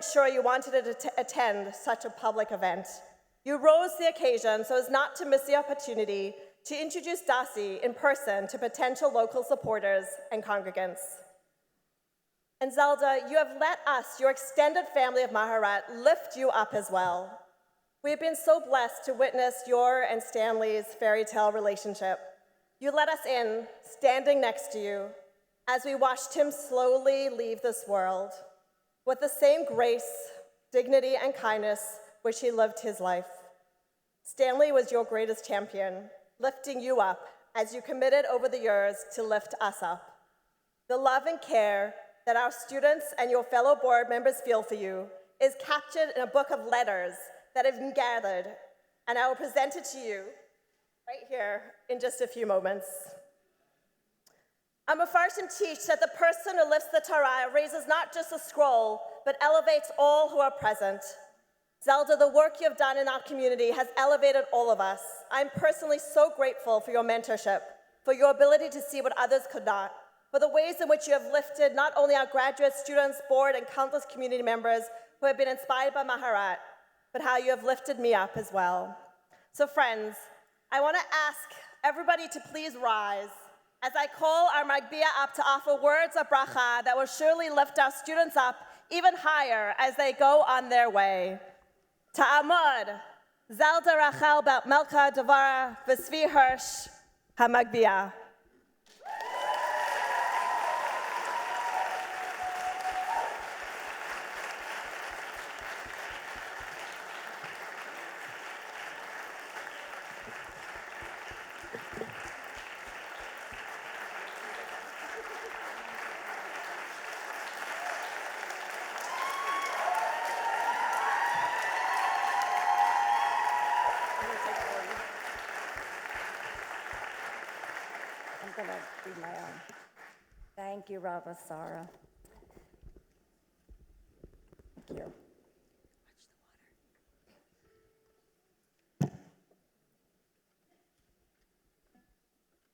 sure you wanted to attend such a public event. You rose the occasion so as not to miss the opportunity to introduce Dasi in person to potential local supporters and congregants. And Zelda, you have let us, your extended family of Maharat, lift you up as well. We have been so blessed to witness your and Stanley's fairy tale relationship. You let us in, standing next to you, as we watched him slowly leave this world, with the same grace, dignity, and kindness which he lived his life. Stanley was your greatest champion, lifting you up as you committed over the years to lift us up. The love and care that our students and your fellow board members feel for you is captured in a book of letters that have been gathered, and I will present it to you right here in just a few moments. I'm a Farshim teach that the person who lifts the Torah raises not just a scroll, but elevates all who are present. Zelda, the work you have done in our community has elevated all of us. I'm personally so grateful for your mentorship, for your ability to see what others could not, for the ways in which you have lifted not only our graduate students, board, and countless community members who have been inspired by Maharat, but how you have lifted me up as well. So friends, I want to ask everybody to please rise as I call our Magbia up to offer words of bracha that will surely lift our students up even higher as they go on their way. Ta'amud, Zelda Rachel Bat Melka Devara V'Svi Hirsch HaMagbia. I'm going to do my own. Thank you, Rabbi Sarah. Thank you.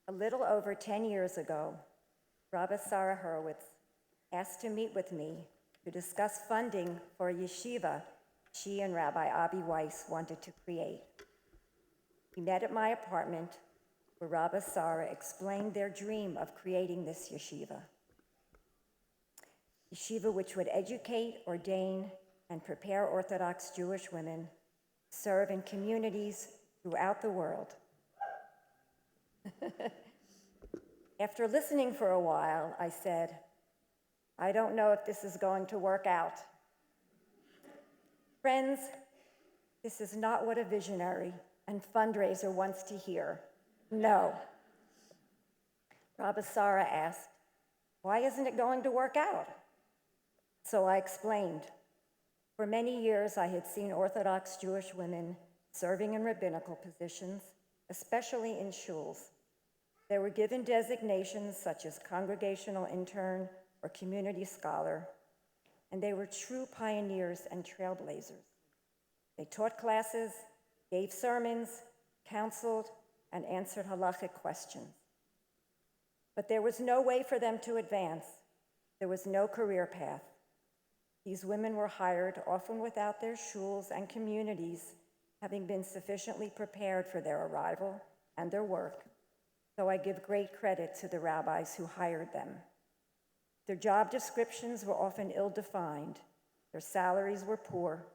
A little over 10 years ago, Rabbi Sarah Hurwitz asked to meet with me to discuss funding for a yeshiva she and Rabbi Avi Weiss wanted to create. We met at my apartment where Rabbi Sarah explained their dream of creating this yeshiva. Yeshiva which would educate, ordain, and prepare Orthodox Jewish women to serve in communities throughout the world. After listening for a while, I said, I don't know if this is going to work out. Friends, this is not what a visionary and fundraiser wants to hear. No. Rabbi Sarah asked, why isn't it going to work out? So I explained. For many years, I had seen Orthodox Jewish women serving in rabbinical positions, especially in shuls. They were given designations such as congregational intern or community scholar, and they were true pioneers and trailblazers. They taught classes, gave sermons, counseled, and answered halachic questions. But there was no way for them to advance. There was no career path. These women were hired, often without their shuls and communities having been sufficiently prepared for their arrival and their work, so I give great credit to the rabbis who hired them. Their job descriptions were often ill-defined. Their salaries were poor.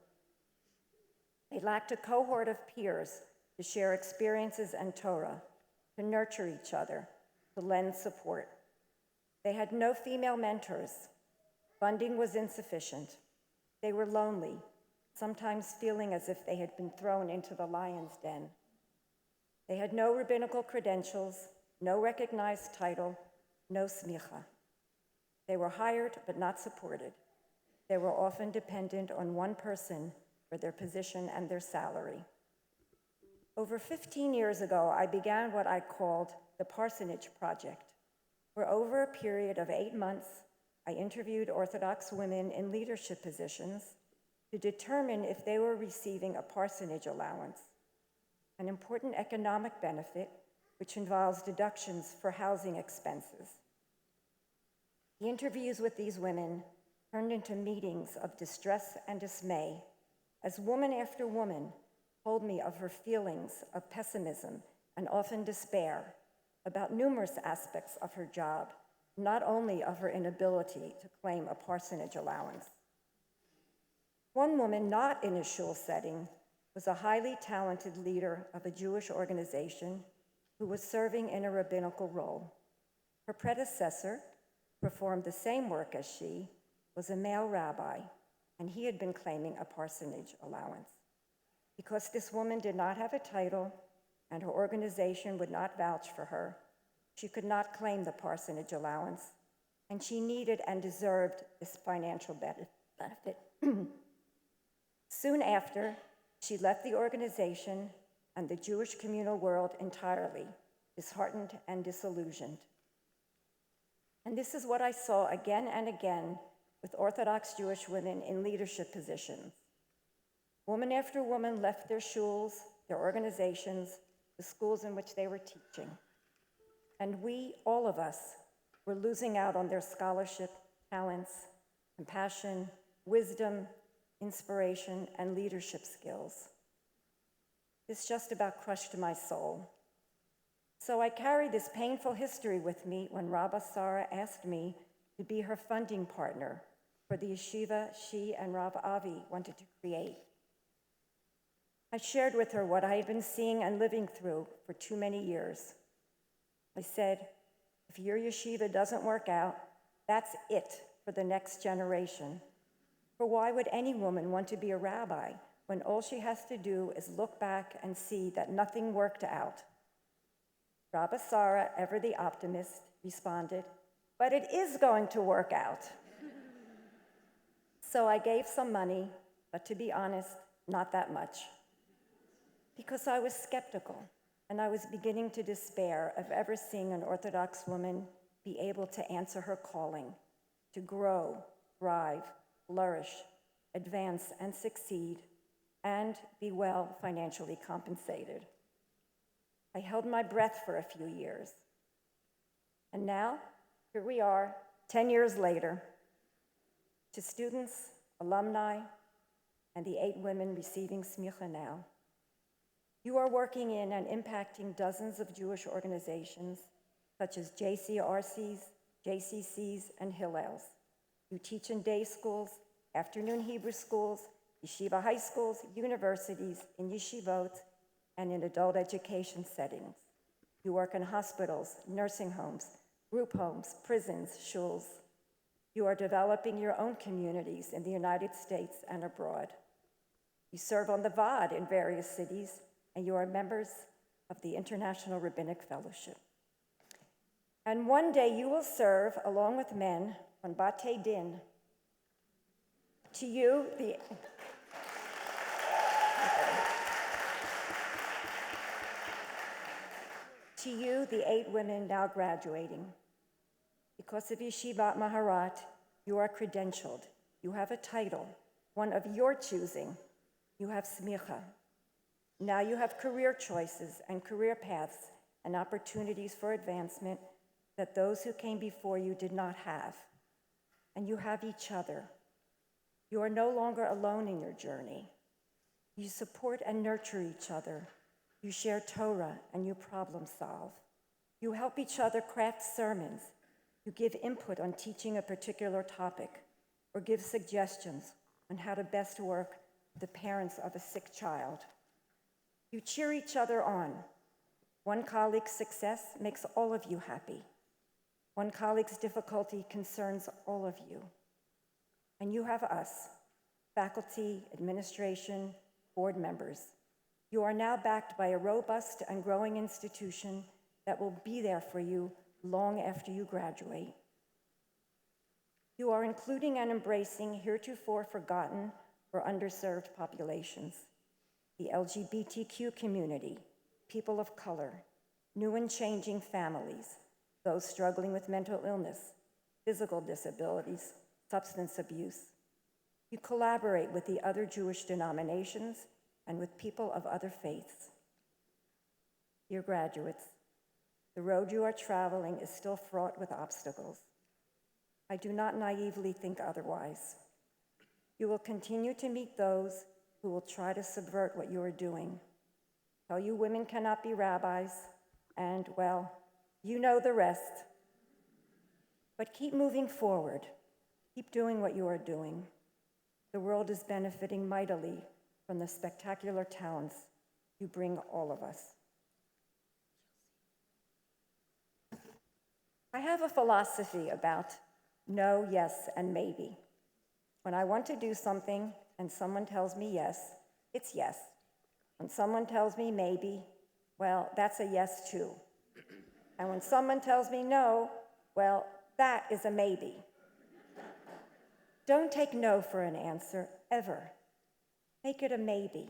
They lacked a cohort of peers to share experiences and Torah, to nurture each other, to lend support. They had no female mentors. Funding was insufficient. They were lonely, sometimes feeling as if they had been thrown into the lion's den. They had no rabbinical credentials, no recognized title, no Semikha. They were hired but not supported. They were often dependent on one person for their position and their salary. Over 15 years ago, I began what I called the Parsonage Project, where over a period of 8 months, I interviewed Orthodox women in leadership positions to determine if they were receiving a parsonage allowance, an important economic benefit which involves deductions for housing expenses. The interviews with these women turned into meetings of distress and dismay as woman after woman told me of her feelings of pessimism and often despair about numerous aspects of her job, not only of her inability to claim a parsonage allowance. One woman not in a shul setting was a highly talented leader of a Jewish organization who was serving in a rabbinical role. Her predecessor performed the same work as she, was a male rabbi, and he had been claiming a parsonage allowance. Because this woman did not have a title and her organization would not vouch for her, she could not claim the parsonage allowance, and she needed and deserved this financial benefit. Soon after, she left the organization and the Jewish communal world entirely, disheartened and disillusioned. And this is what I saw again and again with Orthodox Jewish women in leadership positions. Woman after woman left their shuls, their organizations, the schools in which they were teaching. And we, all of us, were losing out on their scholarship, talents, compassion, wisdom, inspiration, and leadership skills. This just about crushed my soul. So I carried this painful history with me when Rabbi Sarah asked me to be her funding partner for the yeshiva she and Rav Avi wanted to create. I shared with her what I had been seeing and living through for too many years. I said, if your yeshiva doesn't work out, that's it for the next generation. For why would any woman want to be a rabbi when all she has to do is look back and see that nothing worked out? Rabbi Sarah, ever the optimist, responded, but it is going to work out. So I gave some money, but to be honest, not that much. Because I was skeptical, and I was beginning to despair of ever seeing an Orthodox woman be able to answer her calling, to grow, thrive, flourish, advance, and succeed, and be well financially compensated. I held my breath for a few years. And now, here we are, 10 years later. To students, alumni, and the 8 women receiving Semikha now, you are working in and impacting dozens of Jewish organizations, such as JCRCs, JCCs, and Hillels. You teach in day schools, afternoon Hebrew schools, yeshiva high schools, universities, in yeshivot, and in adult education settings. You work in hospitals, nursing homes, group homes, prisons, shuls. You are developing your own communities in the United States and abroad. You serve on the VAD in various cities, and you are members of the International Rabbinic Fellowship. And one day you will serve, along with men, on Batei Din. To you, the 8 women now graduating. Because of Yeshivat Maharat, you are credentialed. You have a title, one of your choosing. You have Semikha. Now you have career choices and career paths and opportunities for advancement that those who came before you did not have. And you have each other. You are no longer alone in your journey. You support and nurture each other. You share Torah and you problem solve. You help each other craft sermons. You give input on teaching a particular topic or give suggestions on how to best work with the parents of a sick child. You cheer each other on. One colleague's success makes all of you happy. One colleague's difficulty concerns all of you. And you have us, faculty, administration, board members. You are now backed by a robust and growing institution that will be there for you long after you graduate. You are including and embracing heretofore forgotten or underserved populations, the LGBTQ community, people of color, new and changing families, those struggling with mental illness, physical disabilities, substance abuse. You collaborate with the other Jewish denominations and with people of other faiths. Dear graduates, the road you are traveling is still fraught with obstacles. I do not naively think otherwise. You will continue to meet those who will try to subvert what you are doing, tell you women cannot be rabbis, and, well, you know the rest. But keep moving forward. Keep doing what you are doing. The world is benefiting mightily from the spectacular talents you bring all of us. I have a philosophy about no, yes, and maybe. When I want to do something and someone tells me yes, it's yes. When someone tells me maybe, well, that's a yes too. And when someone tells me no, well, that is a maybe. Don't take no for an answer, ever. Make it a maybe.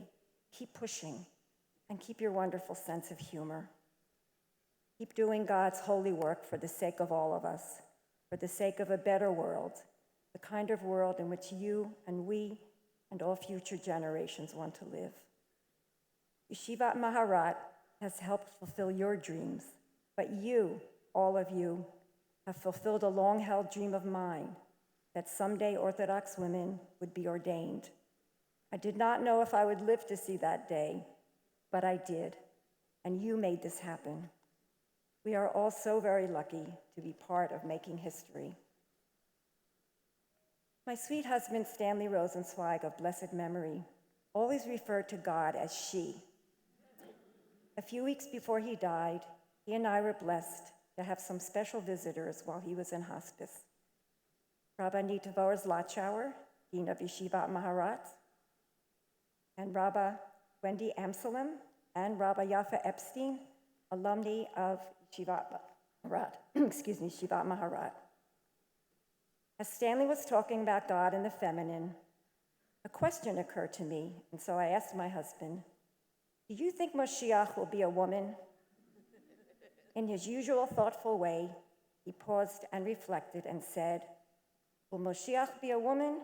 Keep pushing, and keep your wonderful sense of humor. Keep doing God's holy work for the sake of all of us, for the sake of a better world, the kind of world in which you and we and all future generations want to live. Yeshivat Maharat has helped fulfill your dreams, but you, all of you, have fulfilled a long-held dream of mine, that someday Orthodox women would be ordained. I did not know if I would live to see that day, but I did, and you made this happen. We are all so very lucky to be part of making history. My sweet husband, Stanley Rosenzweig, of blessed memory, always referred to God as she. A few weeks before he died, he and I were blessed to have some special visitors while he was in hospice. Rabbi Nita Zlotchauer, Dean of Yeshivat Maharat, and Rabbi Wendy Amsalem and Rabbi Yafa Epstein, alumni of Yeshivat Maharat, Yeshivat Maharat. As Stanley was talking about God and the feminine, a question occurred to me, and so I asked my husband, do you think Moshiach will be a woman? In his usual thoughtful way, he paused and reflected and said, will Moshiach be a woman?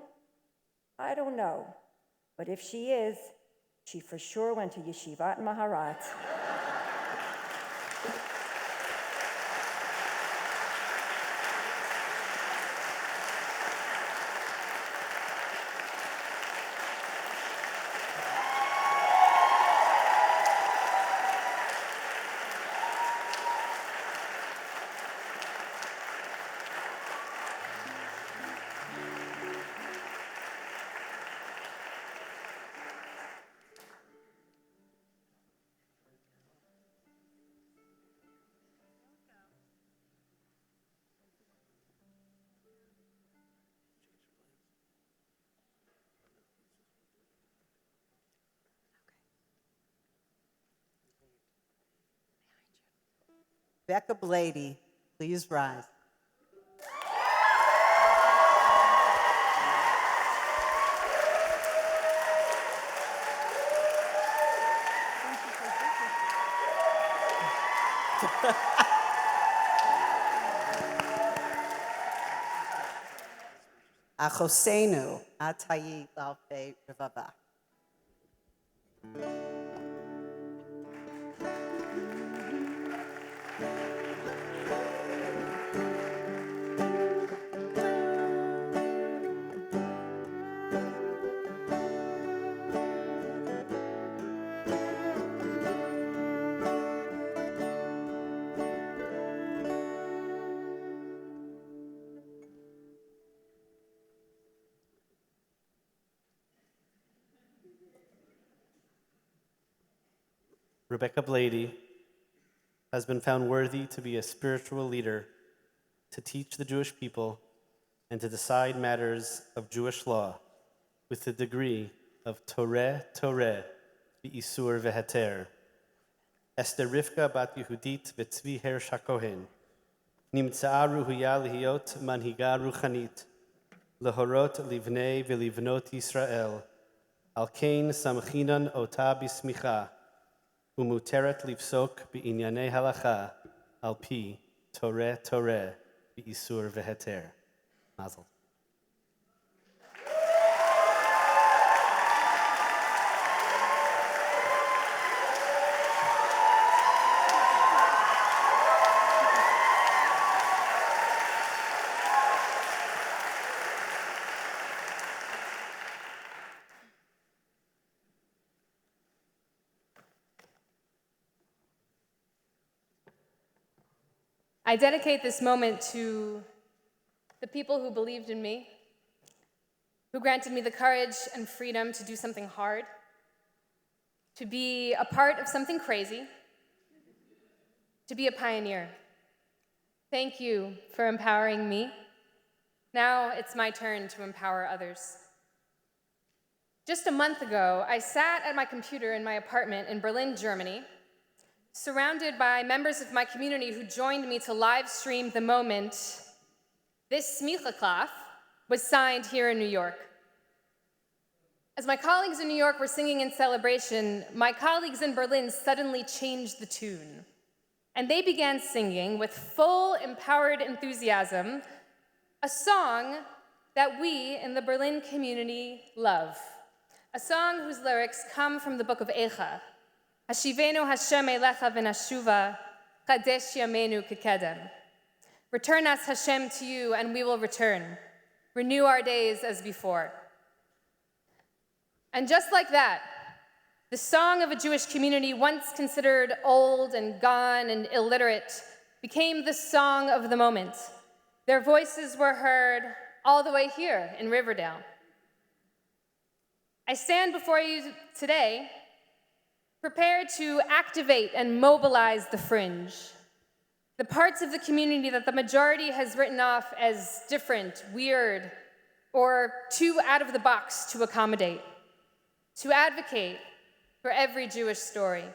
I don't know, but if she is, she for sure went to Yeshivat Maharat. Becca Blady, please rise. Achosenu atayi lalfe rivava. Rebecca Blady has been found worthy to be a spiritual leader, to teach the Jewish people, and to decide matters of Jewish law with the degree of Toreh B'Isur Veheter. Esther Rivka bat Yehudit v'Tzvi Hersh HaKohen. Nimtza'a ruhuya lihiyot manhiga ruchanit. Lehorot livnei v'livnot Yisrael. Al kain samchinan ota b'smicha. Umuteret livsok b'inyanei halacha. Al pi Toreh B'Isur Veheter. Mazel. I dedicate this moment to the people who believed in me, who granted me the courage and freedom to do something hard, to be a part of something crazy, to be a pioneer. Thank you for empowering me. Now it's my turn to empower others. Just a month ago, I sat at my computer in my apartment in Berlin, Germany, surrounded by members of my community who joined me to live stream the moment this Semikha cloth was signed here in New York. As my colleagues in New York were singing in celebration, my colleagues in Berlin suddenly changed the tune, and they began singing with full, empowered enthusiasm a song that we in the Berlin community love, a song whose lyrics come from the book of Eicha. Hashivenu Hashem elecha v'nashuva, Kadesh yamenu kekedem. Return us, Hashem, to you, and we will return. Renew our days as before. And just like that, the song of a Jewish community once considered old and gone and illiterate became the song of the moment. Their voices were heard all the way here in Riverdale. I stand before you today prepared to activate and mobilize the fringe, the parts of the community that the majority has written off as different, weird, or too out of the box to accommodate, to advocate for every Jewish story.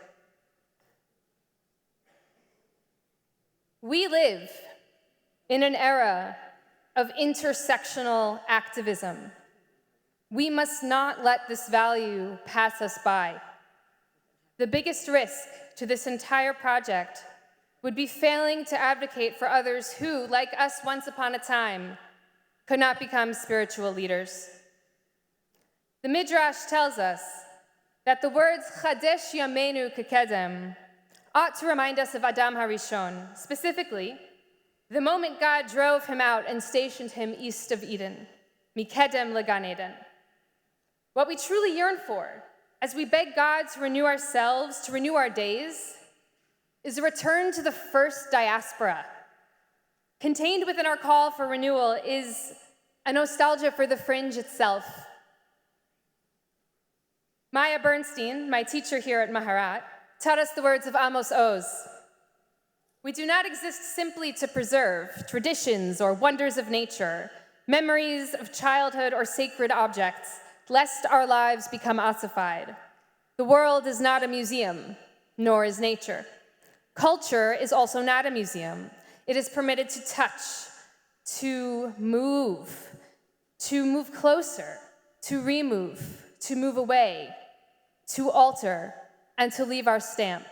We live in an era of intersectional activism. We must not let this value pass us by. The biggest risk to this entire project would be failing to advocate for others who, like us once upon a time, could not become spiritual leaders. The Midrash tells us that the words Chadesh Yamenu Kekedem ought to remind us of Adam HaRishon, specifically, the moment God drove him out and stationed him east of Eden, Mikedem LeGan Eden. What we truly yearn for, as we beg God to renew ourselves, to renew our days, is a return to the first diaspora. Contained within our call for renewal is a nostalgia for the fringe itself. Maya Bernstein, my teacher here at Maharat, taught us the words of Amos Oz. We do not exist simply to preserve traditions or wonders of nature, memories of childhood or sacred objects, lest our lives become ossified. The world is not a museum, nor is nature. Culture is also not a museum. It is permitted to touch, to move closer, to remove, to move away, to alter, and to leave our stamp.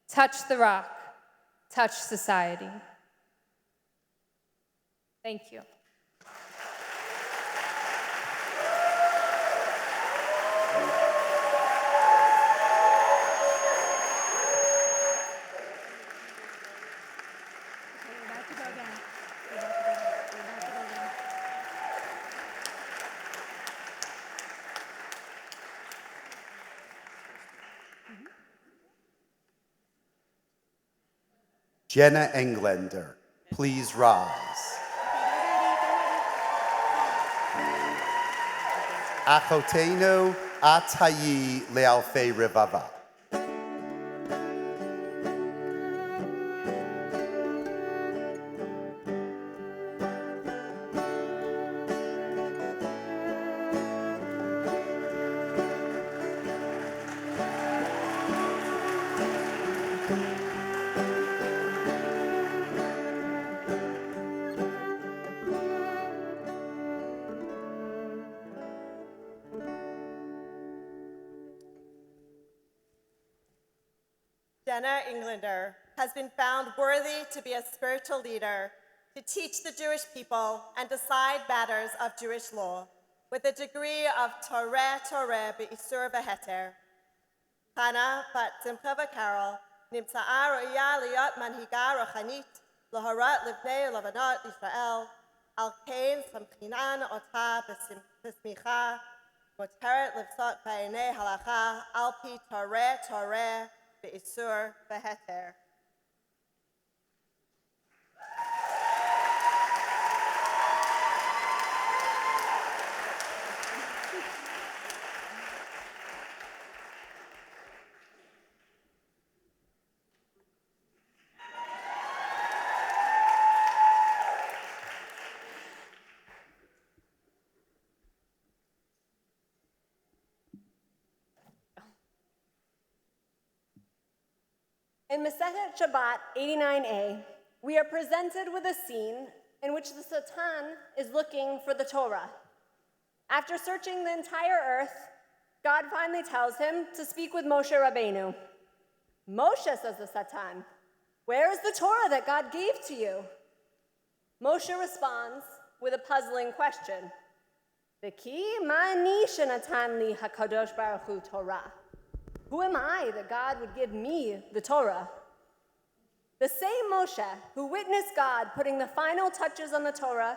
Touch the rock, touch society. Thank you. Jenna Englander, please rise. Achotenu atayi lealfei revava. Jenna Englander has been found worthy to be a spiritual leader, to teach the Jewish people and decide matters of Jewish law, with a degree of Torah be'isur v'heter. Chana bat Simcha v'Carol nimtza'a ro'ya liot manhiga rochanit laharat livnei lavanot Israel al kain samchinan ota b'smicha moteret livsot b'einei halacha al pi Torah be'isur v'heter. In Masechet Shabbat 89a, we are presented with a scene in which the Satan is looking for the Torah. After searching the entire earth, God finally tells him to speak with Moshe Rabbeinu. Moshe, says the Satan, where is the Torah that God gave to you? Moshe responds with a puzzling question. V'ki ma'ani shenatan li hakadosh baruch hu Torah. Who am I that God would give me the Torah? The same Moshe who witnessed God putting the final touches on the Torah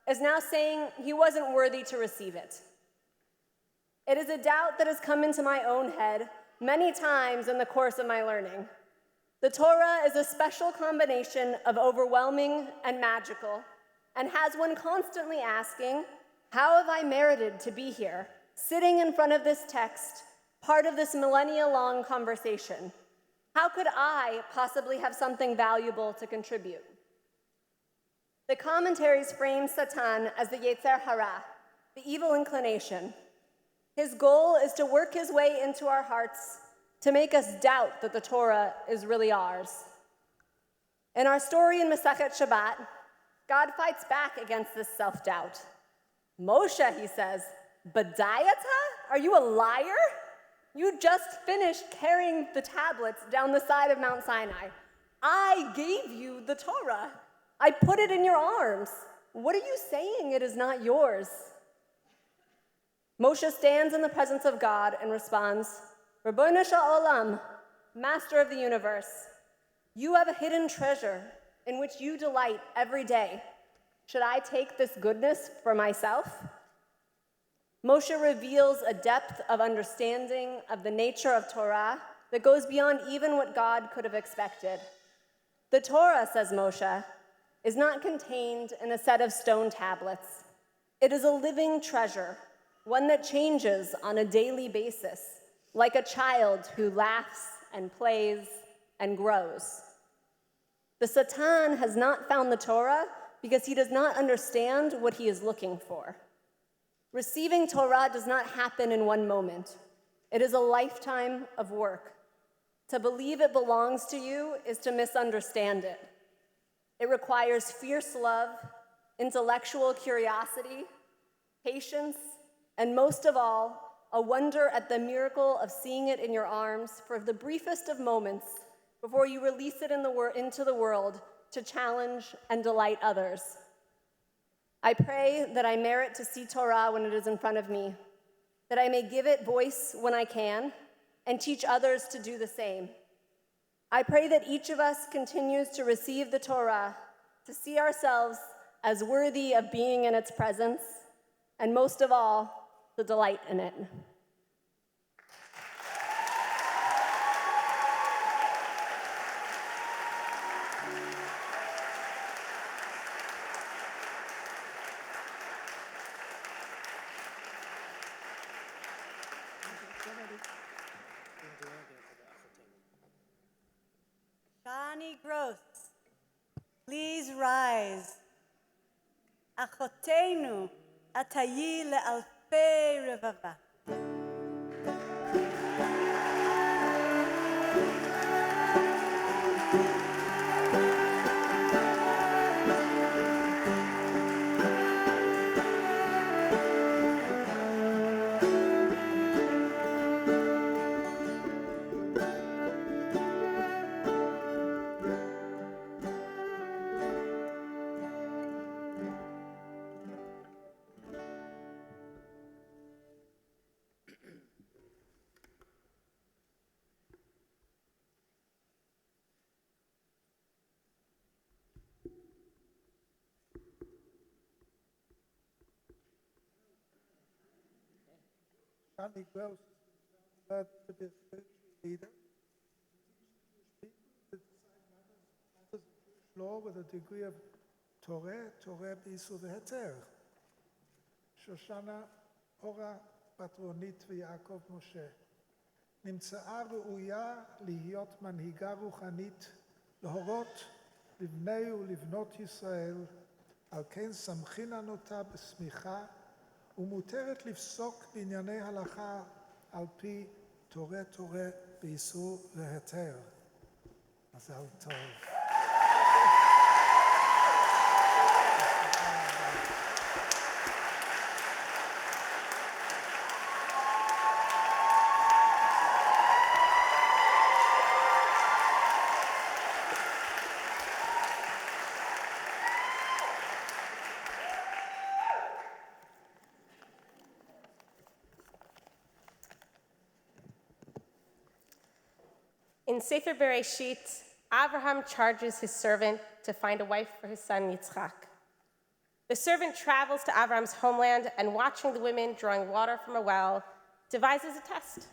is now saying he wasn't worthy to receive it. It is a doubt that has come into my own head many times in the course of my learning. The Torah is a special combination of overwhelming and magical, and has one constantly asking, how have I merited to be here, sitting in front of this text, part of this millennia-long conversation? How could I possibly have something valuable to contribute? The commentaries frame Satan as the Yetzer Hara, the evil inclination. His goal is to work his way into our hearts to make us doubt that the Torah is really ours. In our story in Masechet Shabbat, God fights back against this self-doubt. Moshe, he says, Badayata? Are you a liar? You just finished carrying the tablets down the side of Mount Sinai. I gave you the Torah. I put it in your arms. What are you saying it is not yours? Moshe stands in the presence of God and responds, Rabbeinu Shalom, Master of the universe, you have a hidden treasure in which you delight every day. Should I take this goodness for myself? Moshe reveals a depth of understanding of the nature of Torah that goes beyond even what God could have expected. The Torah, says Moshe, is not contained in a set of stone tablets. It is a living treasure, one that changes on a daily basis, like a child who laughs and plays and grows. The Satan has not found the Torah because he does not understand what he is looking for. Receiving Torah does not happen in one moment. It is a lifetime of work. To believe it belongs to you is to misunderstand it. It requires fierce love, intellectual curiosity, patience, and most of all, a wonder at the miracle of seeing it in your arms for the briefest of moments before you release it into the world to challenge and delight others. I pray that I merit to see Torah when it is in front of me, that I may give it voice when I can, and teach others to do the same. I pray that each of us continues to receive the Torah, to see ourselves as worthy of being in its presence, and most of all, to delight in it. Shani Gross, please rise. Achotenu, atayi le'alpei revava. Shani Gross is to be a spiritual leader. To decide matters of Jewish law with a degree of Torah b'Yisur v'Heter. Shoshana Ora Patronit v'Yaakov Moshe. נמצאה ראויה להיות מנהיגה רוחנית, להורות לבני ולבנות ישראל, על כן סמכינן אותה בסמיכה, ומותרת לפסוק בענייני הלכה על פי תורה בייסור והיתר. Mazal tov. In Sefer Bereshit, Abraham charges his servant to find a wife for his son Yitzchak. The servant travels to Abraham's homeland and, watching the women drawing water from a well, devises a test.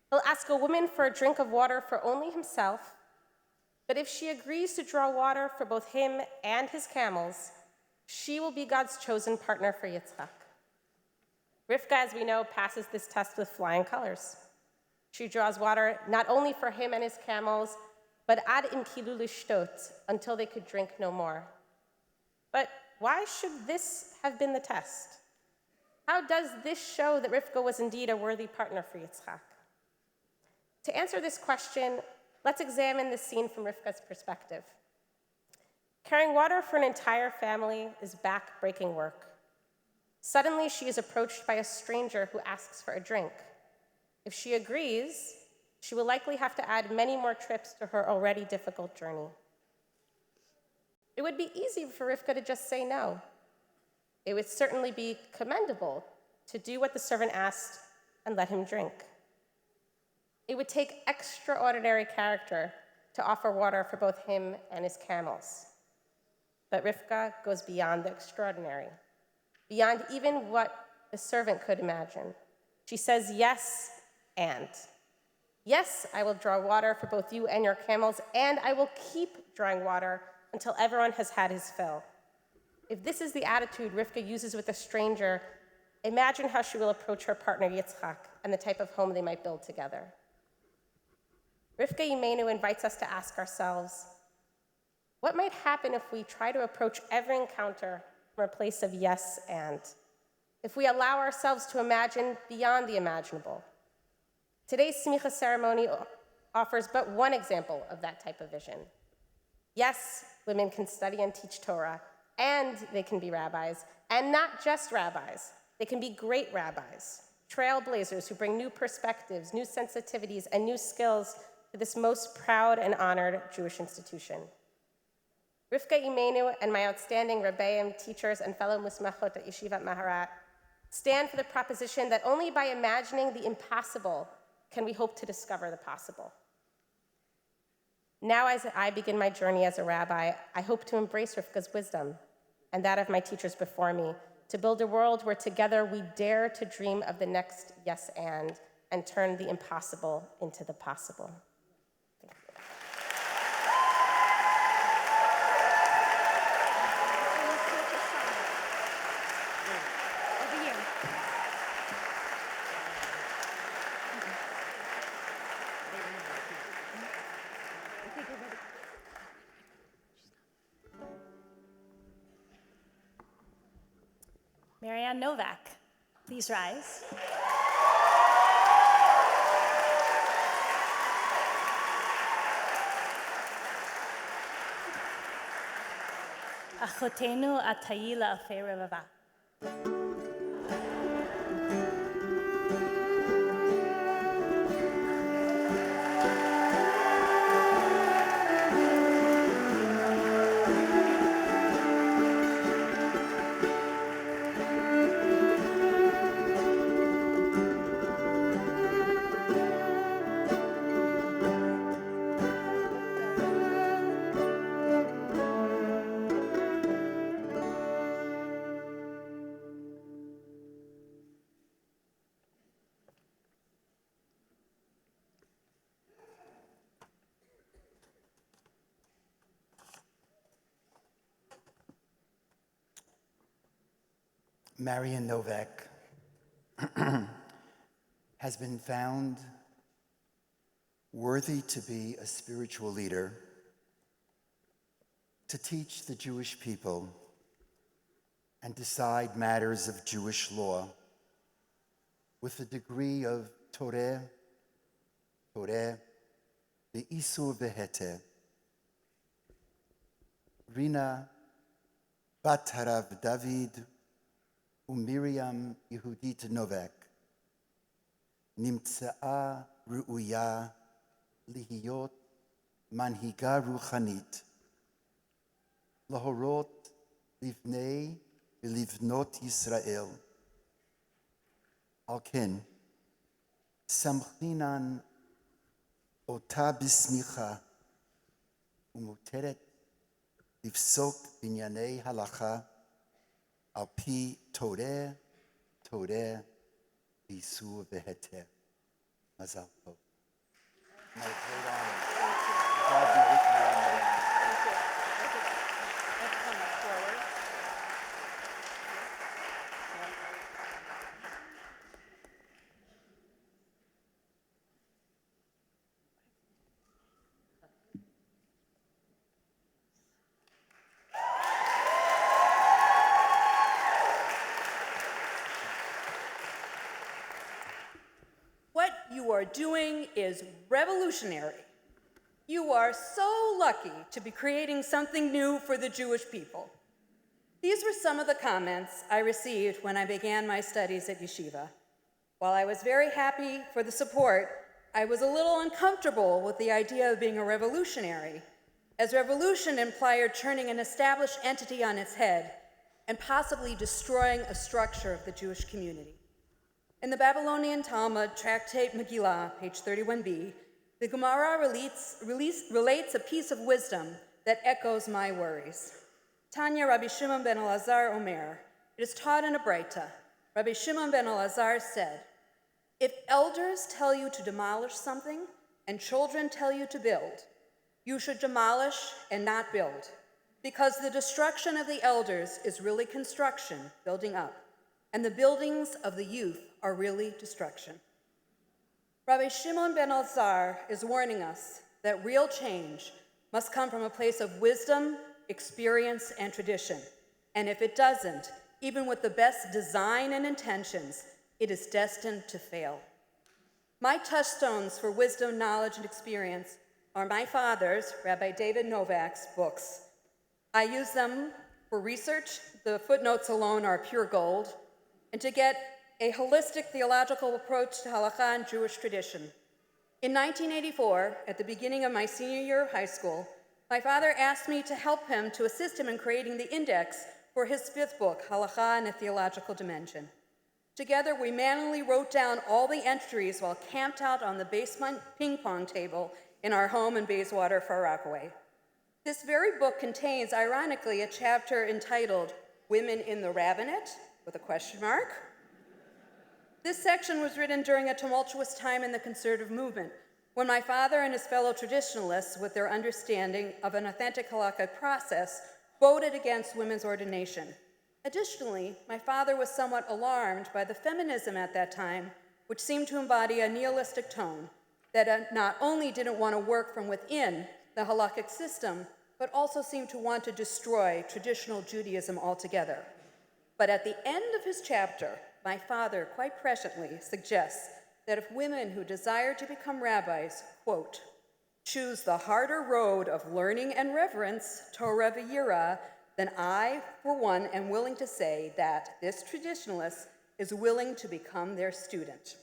He'll ask a woman for a drink of water for only himself, but if she agrees to draw water for both him and his camels, she will be God's chosen partner for Yitzchak. Rivka, as we know, passes this test with flying colors. She draws water not only for him and his camels, but ad im kilu lishtot, until they could drink no more. But why should this have been the test? How does this show that Rivka was indeed a worthy partner for Yitzchak? To answer this question, let's examine the scene from Rivka's perspective. Carrying water for an entire family is back-breaking work. Suddenly, she is approached by a stranger who asks for a drink. If she agrees, she will likely have to add many more trips to her already difficult journey. It would be easy for Rivka to just say no. It would certainly be commendable to do what the servant asked and let him drink. It would take extraordinary character to offer water for both him and his camels. But Rivka goes beyond the extraordinary, beyond even what the servant could imagine. She says yes, and. Yes, I will draw water for both you and your camels, and I will keep drawing water until everyone has had his fill. If this is the attitude Rivka uses with a stranger, imagine how she will approach her partner Yitzchak and the type of home they might build together. Rivka Imenu invites us to ask ourselves, what might happen if we try to approach every encounter from a place of yes and? If we allow ourselves to imagine beyond the imaginable? Today's Semikha ceremony offers but one example of that type of vision. Yes, women can study and teach Torah, and they can be rabbis, and not just rabbis. They can be great rabbis, trailblazers who bring new perspectives, new sensitivities, and new skills to this most proud and honored Jewish institution. Rivka Imenu and my outstanding Rebbeim, teachers, and fellow Musmachot at Yeshivat Maharat stand for the proposition that only by imagining the impossible can we hope to discover the possible. Now, as I begin my journey as a rabbi, I hope to embrace Rivka's wisdom and that of my teachers before me to build a world where together we dare to dream of the next yes and turn the impossible into the possible. Thank you. Marianne Novak, please rise. Achotenu atayi la'alfei revava. Marian Novak has been found worthy to be a spiritual leader, to teach the Jewish people and decide matters of Jewish law with a degree of Torah, ואיסור והיתר. רינה, בת הרב דוד, ומרים יהודית נובק, נמצאה ראויה להיות מנהיגה רוחנית, להורות לבני ולבנות ישראל. על כן, סמכינן אותה בסמיכה ומותרת לפסוק בענייני הלכה על פי תורה, ואיסור והיתר. מזל טוב. My great honor. God be with you, Amen. What you are doing is revolutionary. You are so lucky to be creating something new for the Jewish people. These were some of the comments I received when I began my studies at yeshiva. While I was very happy for the support, I was a little uncomfortable with the idea of being a revolutionary, as revolution implied turning an established entity on its head and possibly destroying a structure of the Jewish community. In the Babylonian Talmud, Tractate Megillah, page 31b, the Gemara relates a piece of wisdom that echoes my worries. Tanya Rabbi Shimon ben Elazar Omer, it is taught in a Breita. Rabbi Shimon ben Elazar said, if elders tell you to demolish something and children tell you to build, you should demolish and not build, because the destruction of the elders is really construction, building up, and the buildings of the youth are really destruction. Rabbi Shimon ben Elazar is warning us that real change must come from a place of wisdom, experience, and tradition. And if it doesn't, even with the best design and intentions, it is destined to fail. My touchstones for wisdom, knowledge, and experience are my father's, Rabbi David Novak's, books. I use them for research. The footnotes alone are pure gold. And to get a holistic theological approach to halakha and Jewish tradition. In 1984, at the beginning of my senior year of high school, my father asked me to help him to assist him in creating the index for his fifth book, Halakha and a Theological Dimension. Together, we manually wrote down all the entries while camped out on the basement ping pong table in our home in Bayswater, Far Rockaway. This very book contains, ironically, a chapter entitled Women in the Rabbinate, with a question mark. This section was written during a tumultuous time in the conservative movement, when my father and his fellow traditionalists, with their understanding of an authentic halakhic process, voted against women's ordination. Additionally, my father was somewhat alarmed by the feminism at that time, which seemed to embody a nihilistic tone that not only didn't want to work from within the halakhic system, but also seemed to want to destroy traditional Judaism altogether. But at the end of his chapter, my father quite presciently suggests that if women who desire to become rabbis, quote, choose the harder road of learning and reverence, Torah v'yirah, then I, for one, am willing to say that this traditionalist is willing to become their student.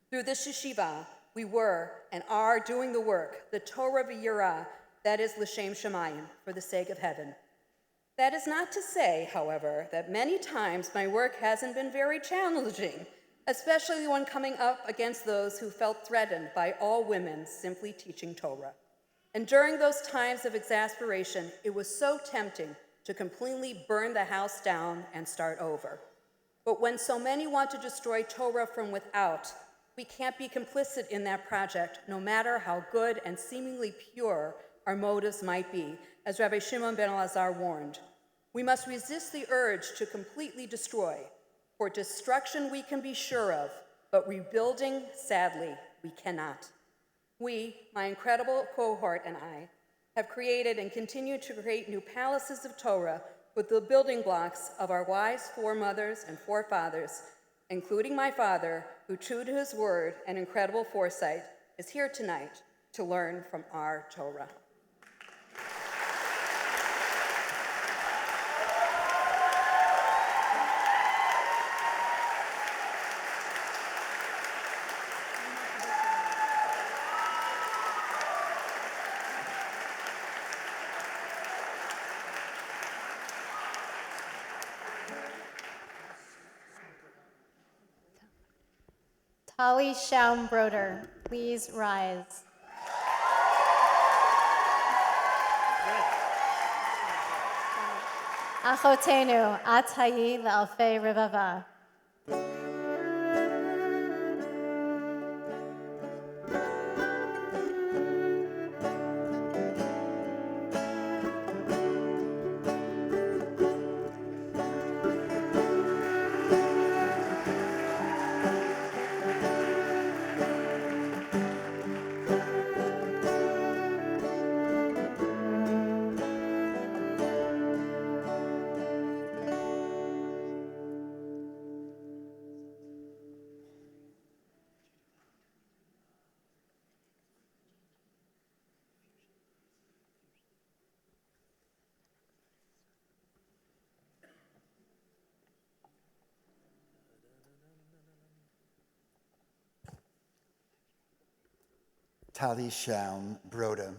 Through this yeshiva, we were and are doing the work, the Torah v'yirah, that is l'shem shamayim, for the sake of heaven. That is not to say, however, that many times my work hasn't been very challenging, especially when coming up against those who felt threatened by all women simply teaching Torah. And during those times of exasperation, it was so tempting to completely burn the house down and start over. But when so many want to destroy Torah from without, we can't be complicit in that project, no matter how good and seemingly pure our motives might be, as Rabbi Shimon ben Elazar warned. We must resist the urge to completely destroy. For destruction we can be sure of, but rebuilding, sadly, we cannot. We, my incredible cohort and I, have created and continue to create new palaces of Torah with the building blocks of our wise foremothers and forefathers, including my father, who, true to his word and incredible foresight, is here tonight to learn from our Torah. Holly Schaumbroder, please rise. Achotenu, Atayi le'alfei revava. Tali Shaun Broda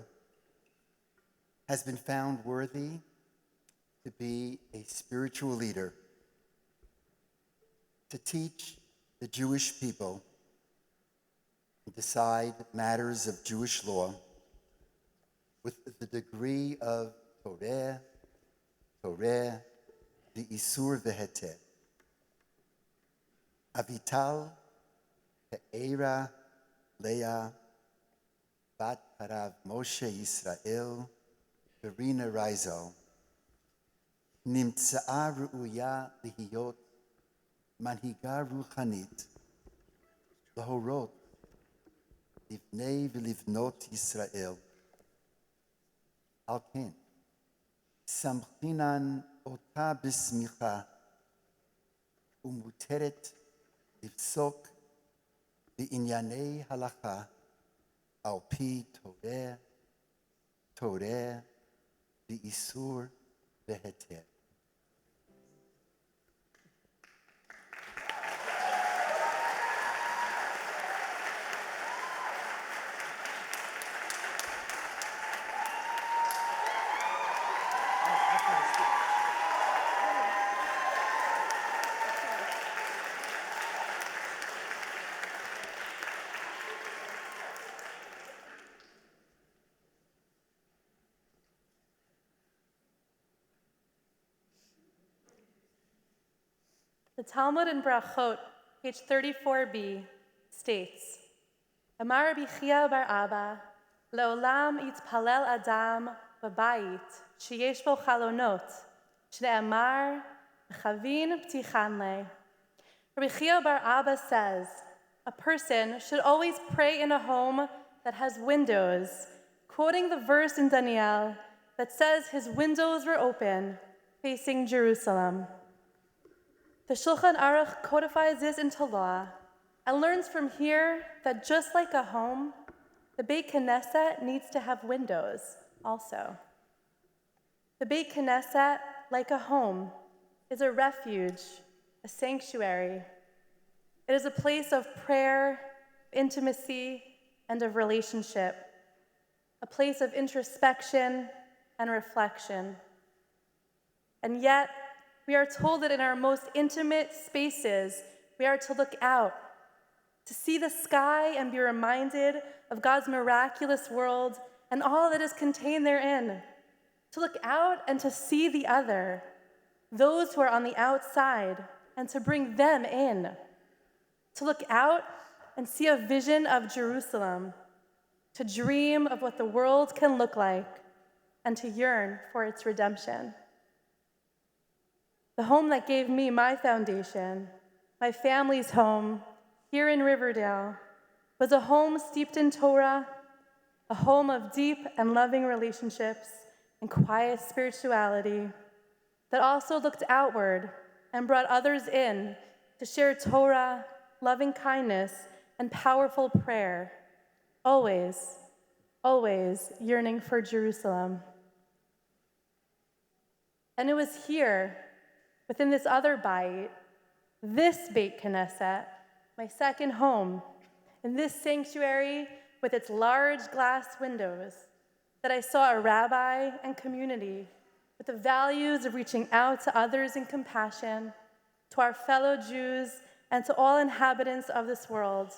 has been found worthy to be a spiritual leader, to teach the Jewish people, and decide matters of Jewish law with the degree of Torah, the Isur Veheter. Avital Pe'era Leah Bat Harav Moshe Yisrael Verena Rizal Nimtza'a Ru'uya Lihiyot Manhiga Ruchanit Lahorot Livnei V'Livnot Yisrael Al Ken Samchinan Ota B'Smicha Umuteret Livsok V'Inyanei Halacha Al Pi Torah V'Isur Veheter. The Talmud in Brachot, page 34b, states, Amar Rabbi Chia bar Abba, Leolam yitpalel Adam b'bayit sheyesh bo chalonot, shne'amar chavin ptichan le. Rabbi Chia bar Abba says, a person should always pray in a home that has windows, quoting the verse in Daniel that says his windows were open, facing Jerusalem. The Shulchan Aruch codifies this into law and learns from here that just like a home, the Beit Knesset needs to have windows also. The Beit Knesset, like a home, is a refuge, a sanctuary. It is a place of prayer, intimacy, and of relationship, a place of introspection and reflection. And yet, we are told that in our most intimate spaces, we are to look out, to see the sky and be reminded of God's miraculous world and all that is contained therein, to look out and to see the other, those who are on the outside, and to bring them in, to look out and see a vision of Jerusalem, to dream of what the world can look like, and to yearn for its redemption. The home that gave me my foundation, my family's home here in Riverdale, was a home steeped in Torah, a home of deep and loving relationships and quiet spirituality that also looked outward and brought others in to share Torah, loving kindness, and powerful prayer, always always yearning for Jerusalem. And it was here, within this other Beit, this Beit Knesset, my second home, in this sanctuary with its large glass windows, that I saw a rabbi and community with the values of reaching out to others in compassion, to our fellow Jews, and to all inhabitants of this world,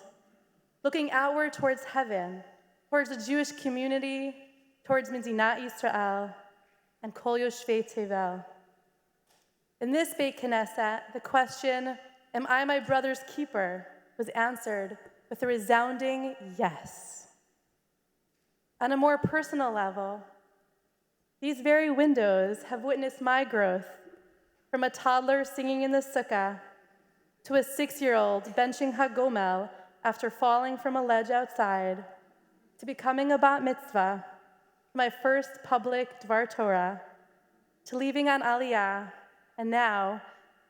looking outward towards heaven, towards the Jewish community, towards Medinat Yisrael, and Kol Yoshvei Tevel. In this Beit Knesset, the question, am I my brother's keeper, was answered with a resounding yes. On a more personal level, these very windows have witnessed my growth from a toddler singing in the sukkah to a 6-year-old benching hagomel after falling from a ledge outside, to becoming a bat mitzvah, my first public Dvar Torah, to leaving on Aliyah, and now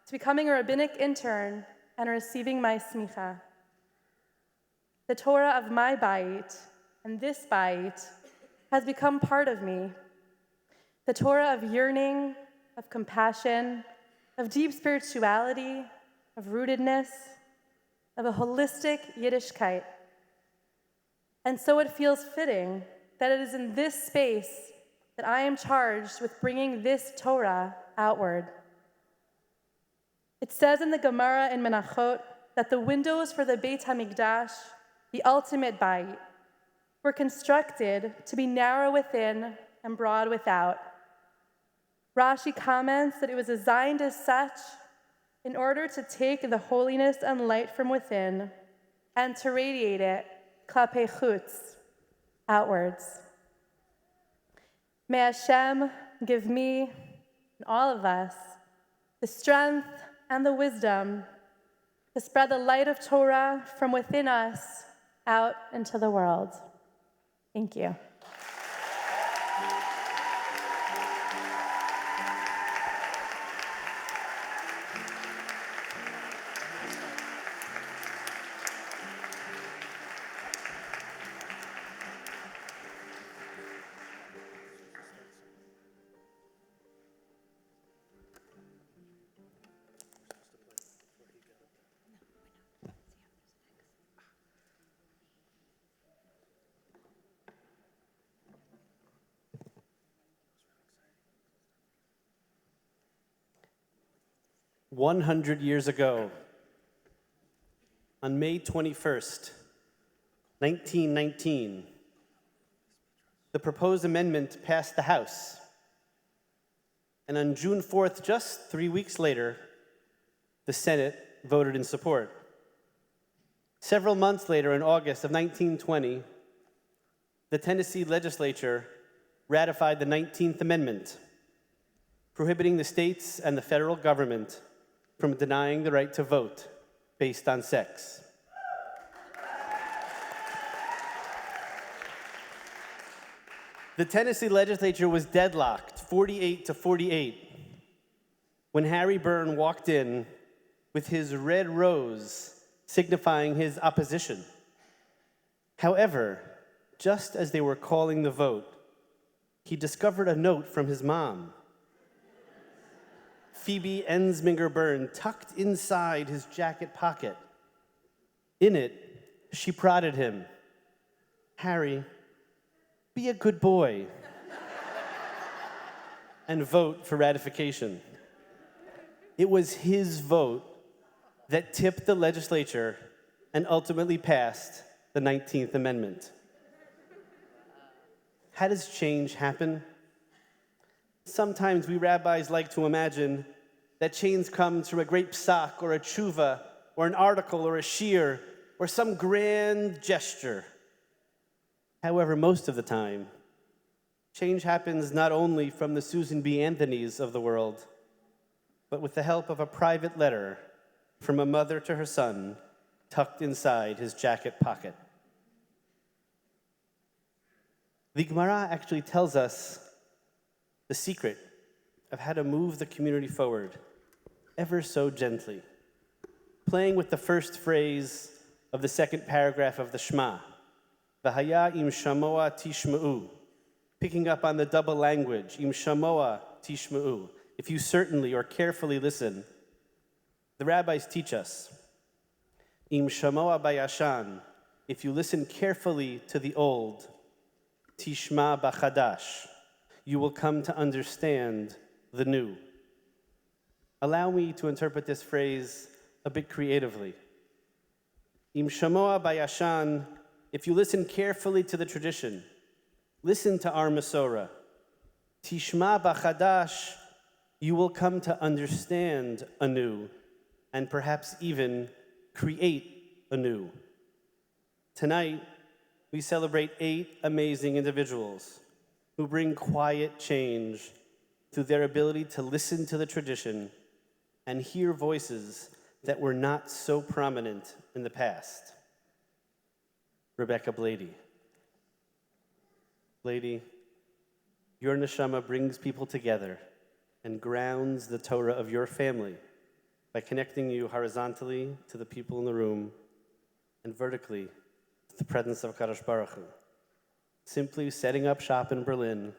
to becoming a rabbinic intern and receiving my Semikha. The Torah of my Beit and this Beit has become part of me. The Torah of yearning, of compassion, of deep spirituality, of rootedness, of a holistic Yiddishkeit. And so it feels fitting that it is in this space that I am charged with bringing this Torah outward. It says in the Gemara in Menachot that the windows for the Beit HaMikdash, the ultimate Beit, were constructed to be narrow within and broad without. Rashi comments that it was designed as such in order to take the holiness and light from within and to radiate it klapei chutz, outwards. May Hashem give me and all of us the strength and the wisdom to spread the light of Torah from within us out into the world. Thank you. "100 years ago, on May 21st, 1919, the proposed amendment passed the House. And on June 4th, just 3 weeks later, the Senate voted in support. Several months later, in August of 1920, the Tennessee legislature ratified the 19th Amendment, prohibiting the states and the federal government from denying the right to vote based on sex. The Tennessee legislature was deadlocked, 48-48, when Harry Byrne walked in with his red rose signifying his opposition. However, just as they were calling the vote, he discovered a note from his mom, Phoebe Ensminger Byrne, tucked inside his jacket pocket. In it, she prodded him. "Harry, be a good boy and vote for ratification." It was his vote that tipped the legislature and ultimately passed the 19th Amendment. How does change happen? Sometimes we rabbis like to imagine that change comes from a great psak or a tshuva or an article or a shir or some grand gesture. However, most of the time, change happens not only from the Susan B. Anthonys of the world, but with the help of a private letter from a mother to her son tucked inside his jacket pocket. The Gemara actually tells us the secret of how to move the community forward, ever so gently, playing with the first phrase of the second paragraph of the Shema. V'haya im shamoa tishma'u. Picking up on the double language, im shamoa tishma'u. If you certainly or carefully listen, the rabbis teach us, im shamoa bayashan. If you listen carefully to the old, tishma b'chadash, you will come to understand the new. Allow me to interpret this phrase a bit creatively. Im shamoa bayashan, if you listen carefully to the tradition, listen to our Masorah, tishma b'chadash, you will come to understand anew, and perhaps even create anew. Tonight, we celebrate 8 amazing individuals who bring quiet change through their ability to listen to the tradition and hear voices that were not so prominent in the past. Rebecca Blady. Blady, your neshama brings people together and grounds the Torah of your family by connecting you horizontally to the people in the room and vertically to the presence of Kadosh Baruch Hu. Simply setting up shop in Berlin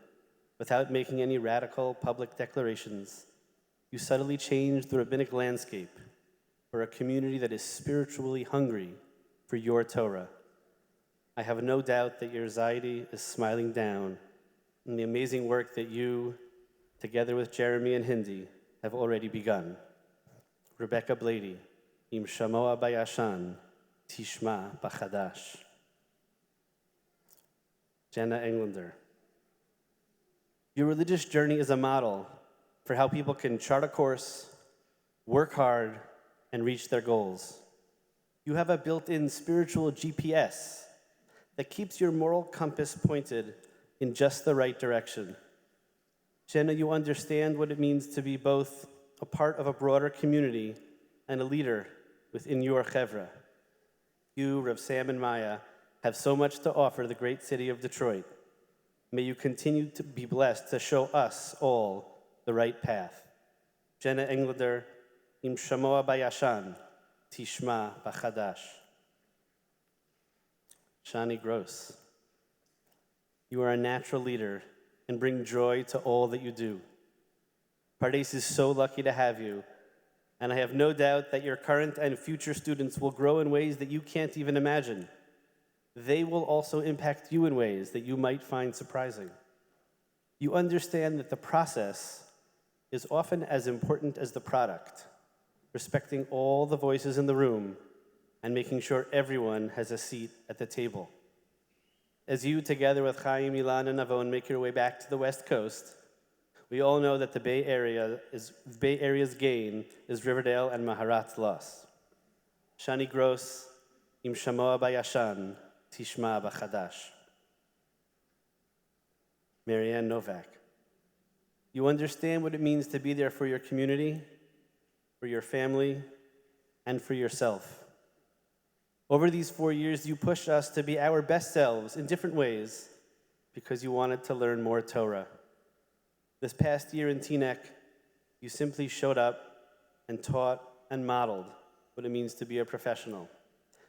without making any radical public declarations, you subtly change the rabbinic landscape for a community that is spiritually hungry for your Torah. I have no doubt that your anxiety is smiling down on the amazing work that you, together with Jeremy and Hindi, have already begun. Rebecca Blady, im shamoa bayashan, tishma b'chadash. Jenna Englander. Your religious journey is a model for how people can chart a course, work hard, and reach their goals. You have a built-in spiritual GPS that keeps your moral compass pointed in just the right direction. Jenna, you understand what it means to be both a part of a broader community and a leader within your chevra. You, Rav Sam and Maya, have so much to offer the great city of Detroit. May you continue to be blessed to show us all the right path. Jenna Englander, im shamoa bayashan, tishma b'chadash. Shani Gross, you are a natural leader and bring joy to all that you do. Pardes is so lucky to have you, and I have no doubt that your current and future students will grow in ways that you can't even imagine. They will also impact you in ways that you might find surprising. You understand that the process is often as important as the product, respecting all the voices in the room and making sure everyone has a seat at the table. As you, together with Chaim, Ilan, and Avon, make your way back to the West Coast, we all know that the Bay Area's gain is Riverdale and Maharat's loss. Shani Gross, im shamoa bayashan, tishma b'chadash. Marianne Novak, you understand what it means to be there for your community, for your family, and for yourself. Over these 4 years, you pushed us to be our best selves in different ways because you wanted to learn more Torah. This past year in Teaneck, you simply showed up and taught and modeled what it means to be a professional.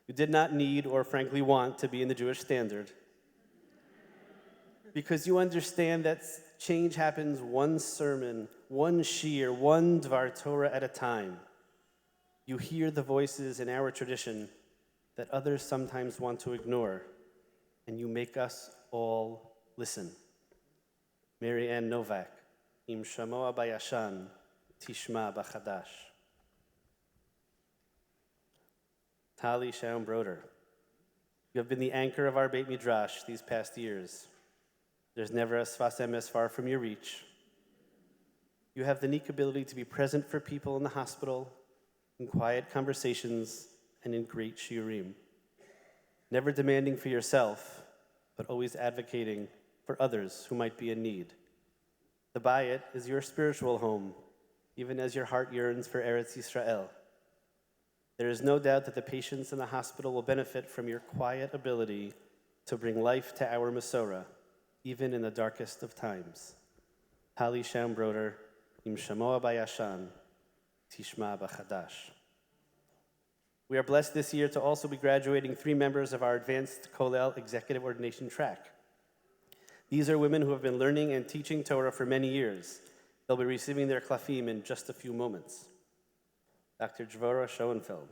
You did not need or frankly want to be in the Jewish Standard because you understand that change happens one sermon, one shiur, one Dvar Torah at a time. You hear the voices in our tradition that others sometimes want to ignore, and you make us all listen. Mary Ann Novak, im shamoa bayashan, tishma b'chadash. Tali Shaum Broder, you have been the anchor of our Beit Midrash these past years. There's never a Sfas Emes far from your reach. You have the unique ability to be present for people in the hospital, in quiet conversations, and in great shiurim. Never demanding for yourself, but always advocating for others who might be in need. The Bayit is your spiritual home, even as your heart yearns for Eretz Yisrael. There is no doubt that the patients in the hospital will benefit from your quiet ability to bring life to our Masorah, even in the darkest of times. Tali Shaum Broder, im shamoa bayashan, tishma b'chadash. We are blessed this year to also be graduating 3 members of our advanced Kollel executive ordination track. These are women who have been learning and teaching Torah for many years. They'll be receiving their klafim in just a few moments. Dr. Dvorah Schoenfeld,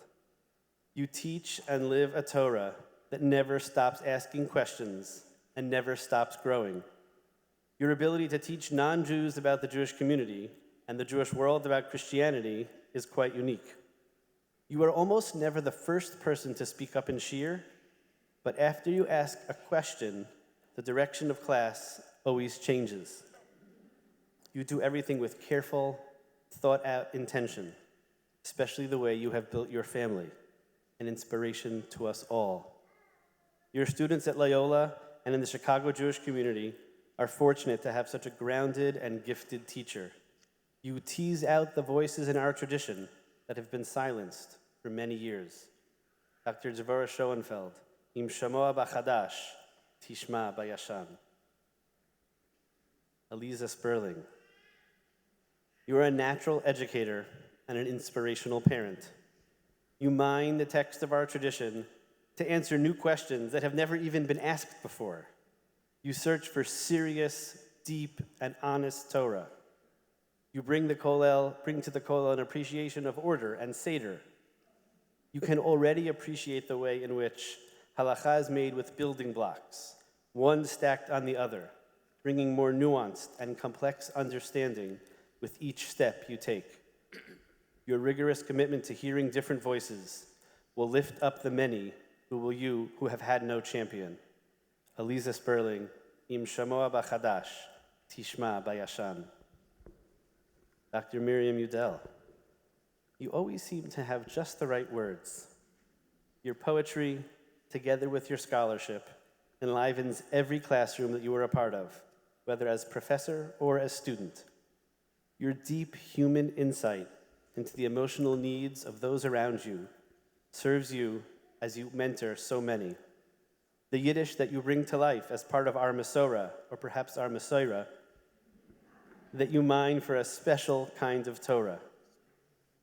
you teach and live a Torah that never stops asking questions and never stops growing. Your ability to teach non-Jews about the Jewish community and the Jewish world about Christianity is quite unique. You are almost never the first person to speak up in shiur, but after you ask a question, the direction of class always changes. You do everything with careful, thought-out intention, especially the way you have built your family, an inspiration to us all. Your students at Loyola and in the Chicago Jewish community are fortunate to have such a grounded and gifted teacher. You tease out the voices in our tradition that have been silenced for many years. Dr. Dvorah Schoenfeld, Im shamoa b'chadash, tishma b'yashan. Eliza Sperling, you are a natural educator and an inspirational parent. You mine the text of our tradition to answer new questions that have never even been asked before. You search for serious, deep, and honest Torah. You bring to the Kollel an appreciation of order and seder. You can already appreciate the way in which halacha is made with building blocks, one stacked on the other, bringing more nuanced and complex understanding with each step you take. Your rigorous commitment to hearing different voices will lift up the many who have had no champion. Eliza Sperling, Im shamoa b'chadash, tishma b'yashan. Dr. Miriam Udell, you always seem to have just the right words. Your poetry, together with your scholarship, enlivens every classroom that you are a part of, whether as professor or as student. Your deep human insight into the emotional needs of those around you serves you as you mentor so many. The Yiddish that you bring to life as part of our Masorah, or perhaps our Masorah, that you mine for a special kind of Torah.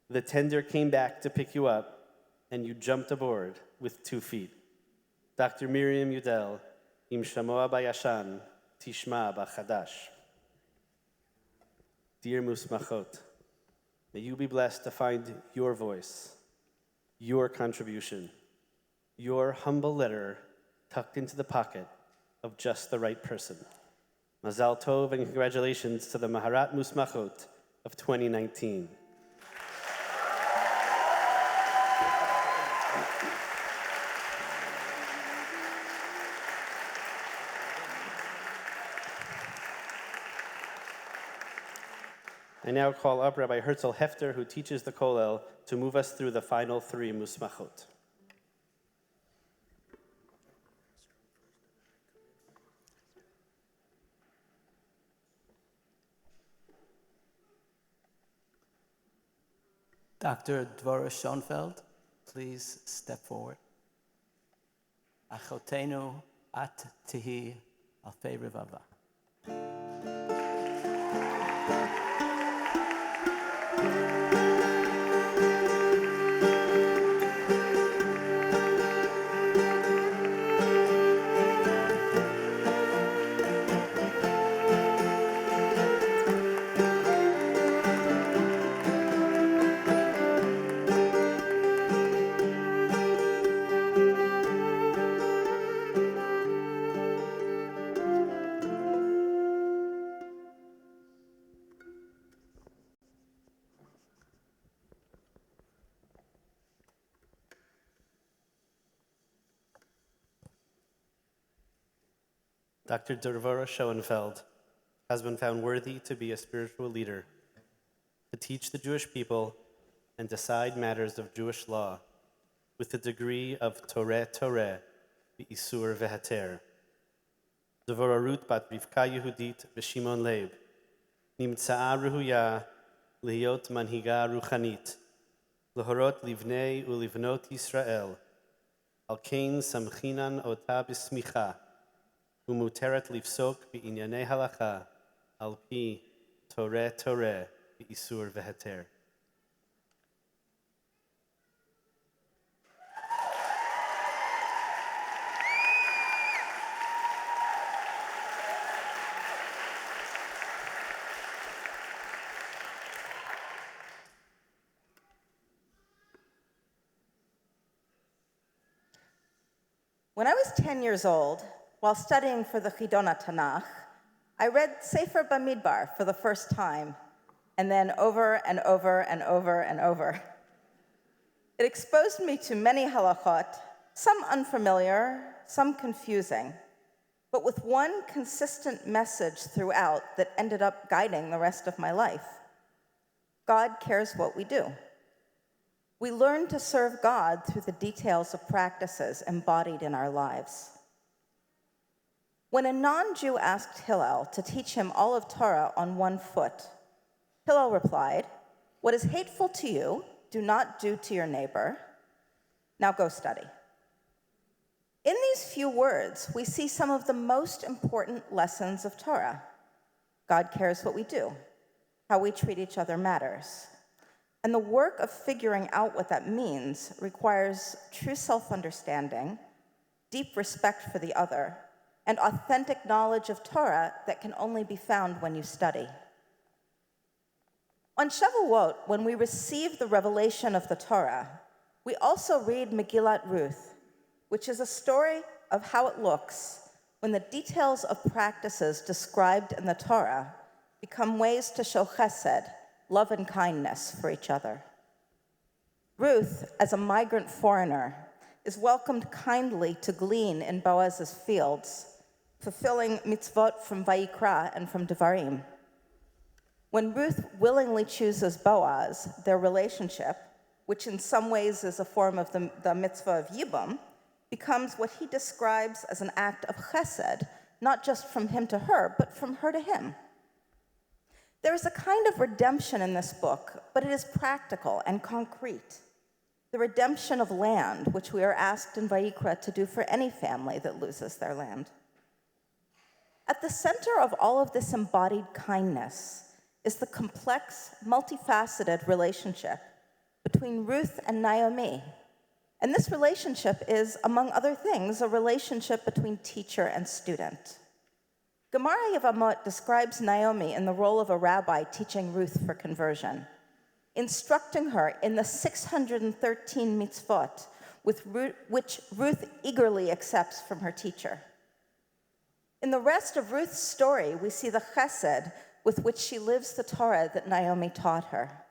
The tender came back to pick you up, and you jumped aboard with 2 feet. Dr. Miriam Udell, Im shamoa b'yashan, tishma b'chadash. Dear Musmachot, may you be blessed to find your voice, your contribution, your humble letter tucked into the pocket of just the right person. Mazal Tov and congratulations to the Maharat Musmachot of 2019. I now call up Rabbi Herzl Hefter, who teaches the Kollel, to move us through the final 3 Musmachot. Dr. Dvorah Schoenfeld, please step forward. Achotenu at tihi alfei revava. Dr. Dvorah Schoenfeld has been found worthy to be a spiritual leader, to teach the Jewish people and decide matters of Jewish law with the degree of Torah v'isur v'heter. Dvorah Ruth bat Rivka Yehudit v'Shimon Leib, nimtza'a rehuya lihiyot manhiga ruchanit, lehorot livnei ulivnot Yisrael, al kein samchinan ota b'smicha, umuteret lifsok b'inyanei halacha, al pi Torah v'isur v'heter. When I was 10 years old, while studying for the Chidon Tanakh, I read Sefer Bamidbar for the first time, and then over and over and over and over. It exposed me to many halachot, some unfamiliar, some confusing, but with one consistent message throughout that ended up guiding the rest of my life. God cares what we do. We learn to serve God through the details of practices embodied in our lives. When a non-Jew asked Hillel to teach him all of Torah on one foot, Hillel replied, "What is hateful to you, do not do to your neighbor. Now go study." In these few words, we see some of the most important lessons of Torah. God cares what we do. How we treat each other matters. And the work of figuring out what that means requires true self-understanding, deep respect for the other, and authentic knowledge of Torah that can only be found when you study. On Shavuot, when we receive the revelation of the Torah, we also read Megillat Ruth, which is a story of how it looks when the details of practices described in the Torah become ways to show chesed, love and kindness for each other. Ruth, as a migrant foreigner, is welcomed kindly to glean in Boaz's fields, fulfilling mitzvot from Vayikra and from Devarim. When Ruth willingly chooses Boaz, their relationship, which in some ways is a form of the mitzvah of Yibum, becomes what he describes as an act of chesed, not just from him to her, but from her to him. There is a kind of redemption in this book, but it is practical and concrete. The redemption of land, which we are asked in Vayikra to do for any family that loses their land. At the center of all of this embodied kindness is the complex, multifaceted relationship between Ruth and Naomi. And this relationship is, among other things, a relationship between teacher and student. Gemara Yevamot describes Naomi in the role of a rabbi teaching Ruth for conversion, instructing her in the 613 mitzvot which Ruth eagerly accepts from her teacher. In the rest of Ruth's story, we see the chesed with which she lives the Torah that Naomi taught her.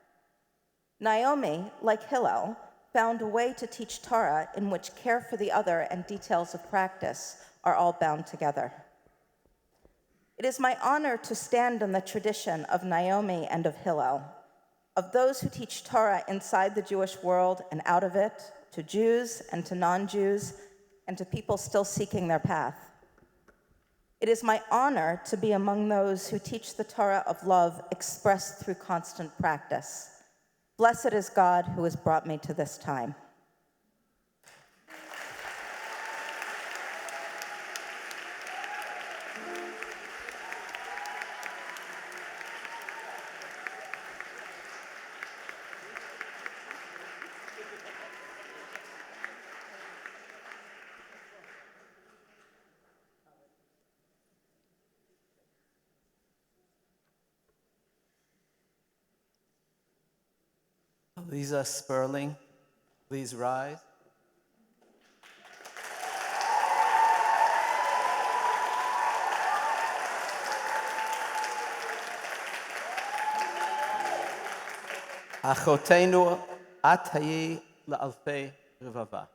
Naomi, like Hillel, found a way to teach Torah in which care for the other and details of practice are all bound together. It is my honor to stand in the tradition of Naomi and of Hillel, of those who teach Torah inside the Jewish world and out of it, to Jews and to non-Jews, and to people still seeking their path. It is my honor to be among those who teach the Torah of love expressed through constant practice. Blessed is God who has brought me to this time. Lisa Sperling, please rise. Achotenu at hayi la'alfei revava.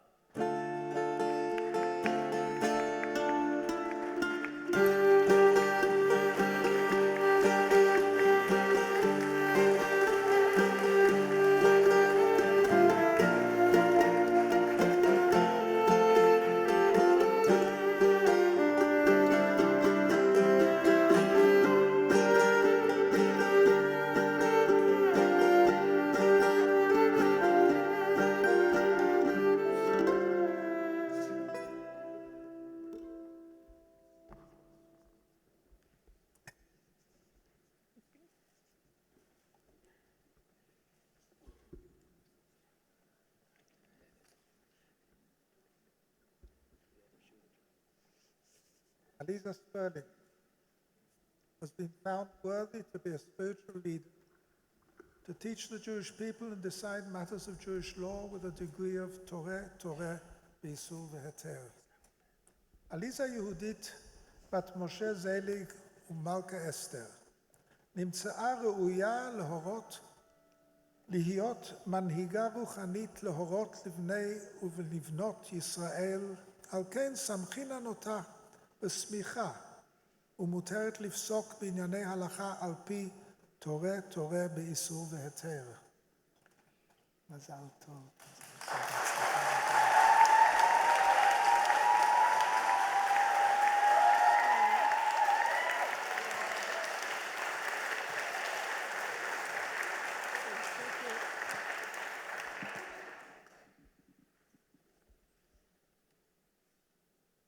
Lisa Sperling has been found worthy to be a spiritual leader, to teach the Jewish people and decide matters of Jewish law with a degree of Torah, B'Isur v'Heter. עליזה יהודית, בת משה זליג ומלכה אסתר, נמצאה ראויה להיות מנהיגה רוחנית להורות לבני ולבנות ישראל, על כן סמכינן אותה בסמיכה, ומותרת לפסוק בענייני הלכה על פי תורה באיסור והיתר. מזל טוב.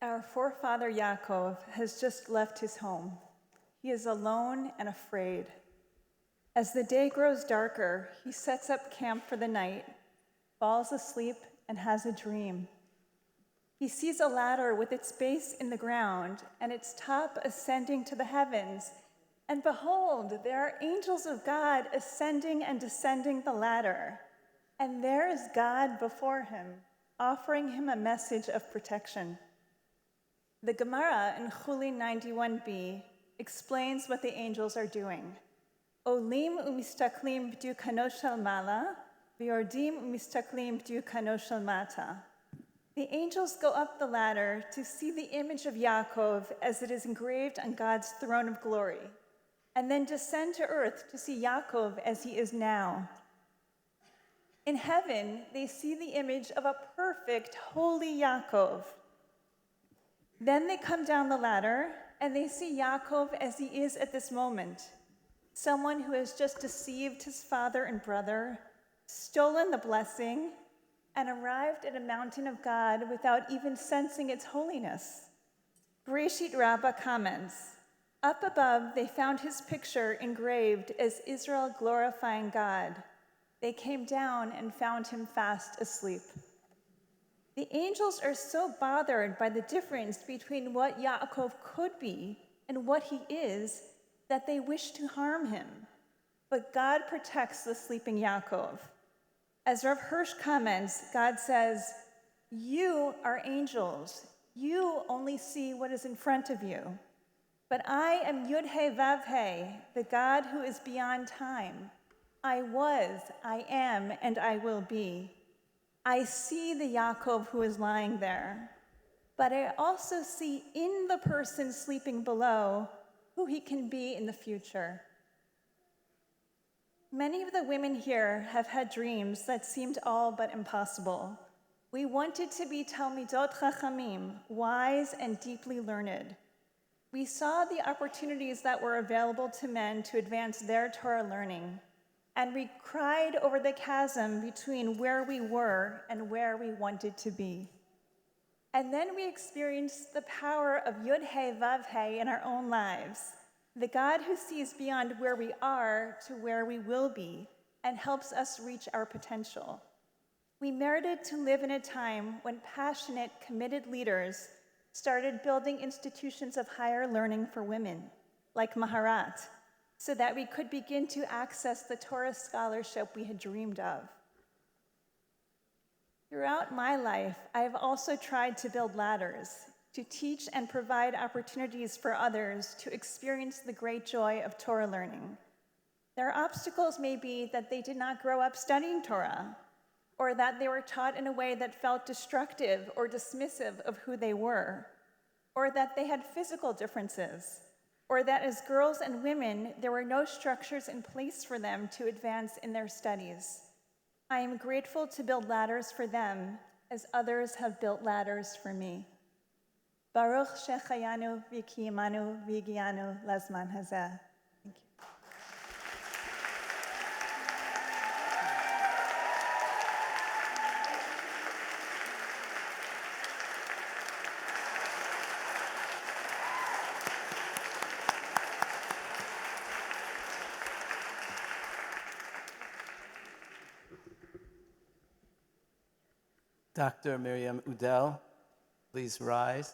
Our forefather Yaakov has just left his home. He is alone and afraid. As the day grows darker, he sets up camp for the night, falls asleep, and has a dream. He sees a ladder with its base in the ground and its top ascending to the heavens. And behold, there are angels of God ascending and descending the ladder. And there is God before him, offering him a message of protection. The Gemara in Chulin 91b explains what the angels are doing. Olim umistaklim b'du kano shel mala, v'yordim umistaklim b'du kano shel mata. The angels go up the ladder to see the image of Yaakov as it is engraved on God's throne of glory, and then descend to earth to see Yaakov as he is now. In heaven, they see the image of a perfect, holy Yaakov. Then they come down the ladder, and they see Yaakov as he is at this moment, someone who has just deceived his father and brother, stolen the blessing, and arrived at a mountain of God without even sensing its holiness. Bereshit Rabbah comments, up above they found his picture engraved as Israel glorifying God. They came down and found him fast asleep. The angels are so bothered by the difference between what Yaakov could be and what he is that they wish to harm him. But God protects the sleeping Yaakov. As Rav Hirsch comments, God says, you are angels. You only see what is in front of you. But I am Yud-He Vav-He, the God who is beyond time. I was, I am, and I will be. I see the Yaakov who is lying there, but I also see in the person sleeping below who he can be in the future. Many of the women here have had dreams that seemed all but impossible. We wanted to be Talmidot Chachamim, wise and deeply learned. We saw the opportunities that were available to men to advance their Torah learning, and we cried over the chasm between where we were and where we wanted to be. And then we experienced the power of Yud-He Vav-He in our own lives, the God who sees beyond where we are to where we will be and helps us reach our potential. We merited to live in a time when passionate, committed leaders started building institutions of higher learning for women, like Maharat, so that we could begin to access the Torah scholarship we had dreamed of. Throughout my life, I have also tried to build ladders, to teach and provide opportunities for others to experience the great joy of Torah learning. Their obstacles may be that they did not grow up studying Torah, or that they were taught in a way that felt destructive or dismissive of who they were, or that they had physical differences, or that as girls and women, there were no structures in place for them to advance in their studies. I am grateful to build ladders for them as others have built ladders for me. Baruch Shechayanu v'kiyamanu v'gianu lazman hazeh. Thank you. Dr. Miriam Udell, please rise.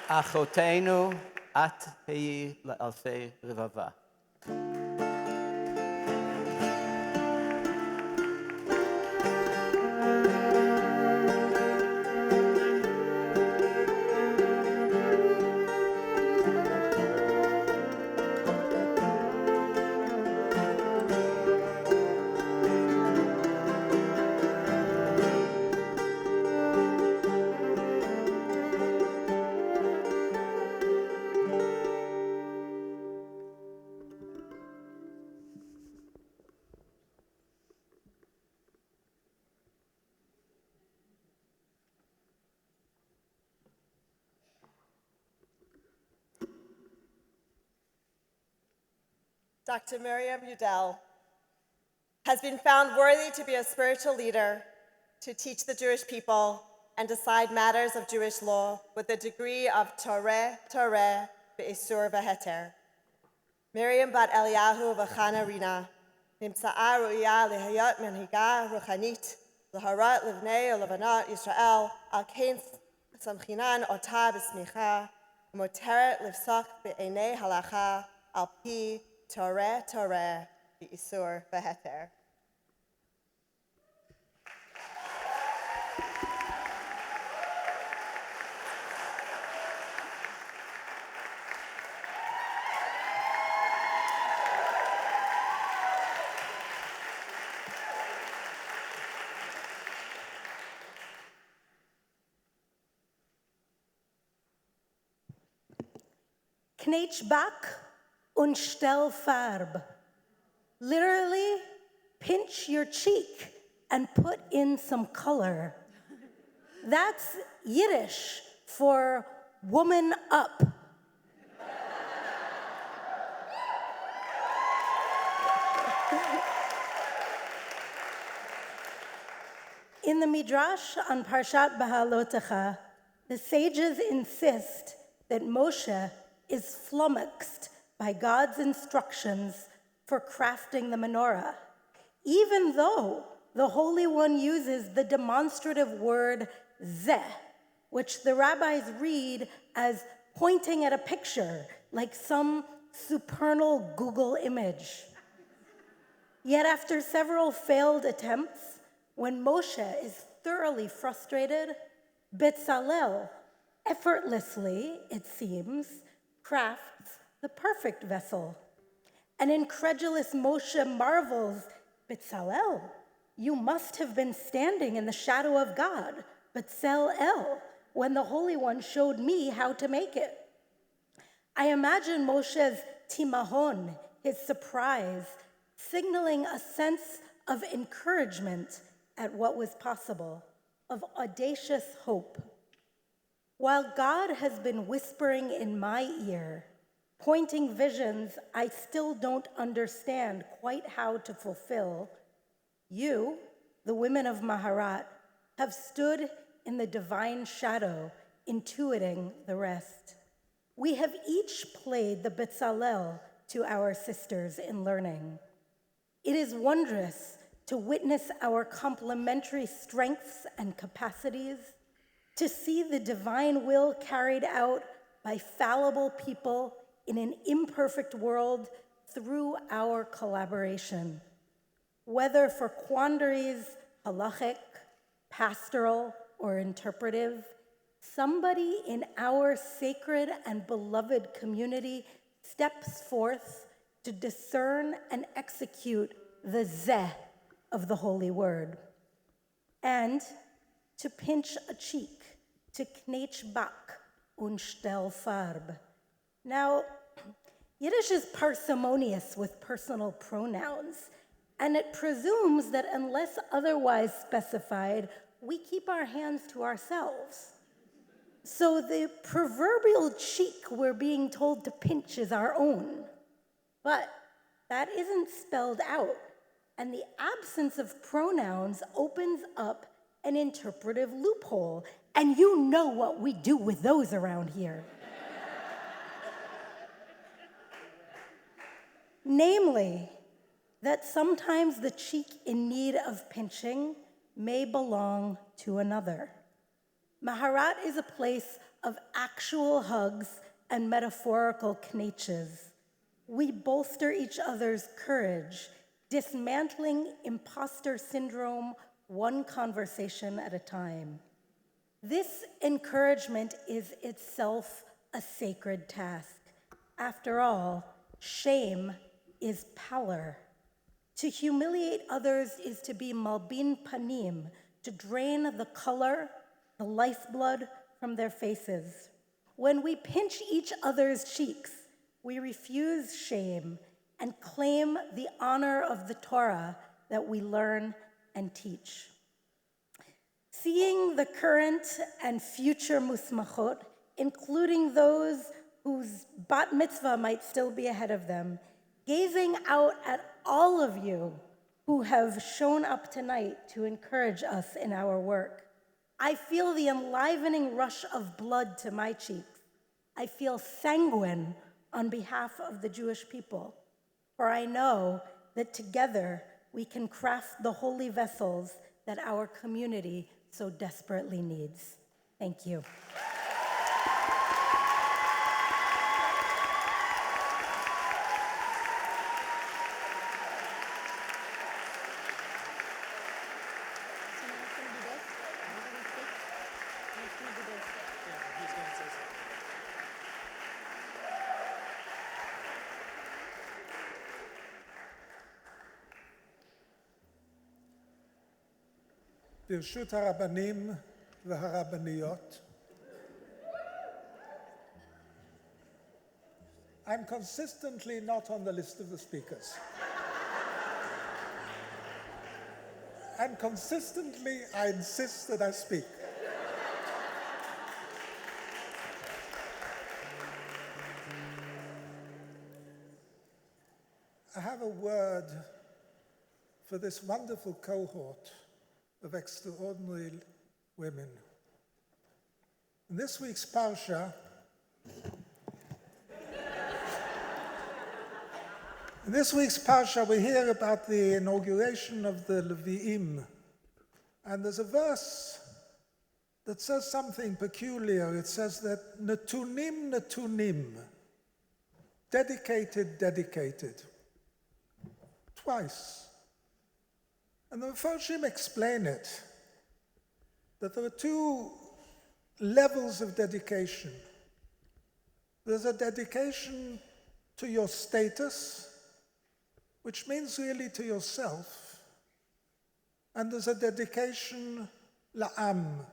Achotenu at heyi le'alfei revava. Dr. Miriam Udell, has been found worthy to be a spiritual leader, to teach the Jewish people, and decide matters of Jewish law with a degree of Torah Be'isur V'Heter. Miriam bat Eliyahu v'Chana Rina, נמצאה ראויה להיות מנהיגה רוחנית להורות לבני ולבנות ישראל על כן סמכינן אותה בסמיכה ומותרת לפסוק בעיני הלכה על פי תורה באיסור והיתר. Knetsch back und stell Farb. Literally, pinch your cheek and put in some color. That's Yiddish for woman up. In the Midrash on Parshat Behalotecha, the sages insist that Moshe is flummoxed by God's instructions for crafting the menorah, even though the Holy One uses the demonstrative word zeh, which the rabbis read as pointing at a picture, like some supernal Google image. Yet after several failed attempts, when Moshe is thoroughly frustrated, Betzalel, effortlessly, it seems, crafts the perfect vessel. An incredulous Moshe marvels, Betzalel, you must have been standing in the shadow of God, Betzalel, when the Holy One showed me how to make it. I imagine Moshe's timahon, his surprise, signaling a sense of encouragement at what was possible, of audacious hope. While God has been whispering in my ear, pointing visions I still don't understand quite how to fulfill, you, the women of Maharat, have stood in the divine shadow, intuiting the rest. We have each played the Betzalel to our sisters in learning. It is wondrous to witness our complementary strengths and capacities, to see the divine will carried out by fallible people in an imperfect world through our collaboration. Whether for quandaries, halachic, pastoral, or interpretive, somebody in our sacred and beloved community steps forth to discern and execute the zeh of the Holy Word, and to pinch a cheek, to knetsch back und stell Farb. Now, Yiddish is parsimonious with personal pronouns, and it presumes that unless otherwise specified, we keep our hands to ourselves. So the proverbial cheek we're being told to pinch is our own. But that isn't spelled out, and the absence of pronouns opens up an interpretive loophole, and you know what we do with those around here. Namely, that sometimes the cheek in need of pinching may belong to another. Maharat is a place of actual hugs and metaphorical knetches. We bolster each other's courage, dismantling imposter syndrome one conversation at a time. This encouragement is itself a sacred task. After all, shame is pallor. To humiliate others is to be malbin panim, to drain the color, the lifeblood from their faces. When we pinch each other's cheeks, we refuse shame and claim the honor of the Torah that we learn and teach. Seeing the current and future musmachot, including those whose bat mitzvah might still be ahead of them, gazing out at all of you who have shown up tonight to encourage us in our work. I feel the enlivening rush of blood to my cheeks. I feel sanguine on behalf of the Jewish people, for I know that together we can craft the holy vessels that our community so desperately needs. Thank you. ברשות הרבנים והרבניות, I'm consistently not on the list of the speakers. And consistently, I insist that I speak. I have a word for this wonderful cohort of extraordinary women. In this week's Parsha, we hear about the inauguration of the Levi'im, and there's a verse that says something peculiar. It says that Netunim, Netunim, dedicated, dedicated, twice. And the Mefarshim explain it, that there are two levels of dedication. There's a dedication to your status, which means really to yourself, and there's a dedication la'am,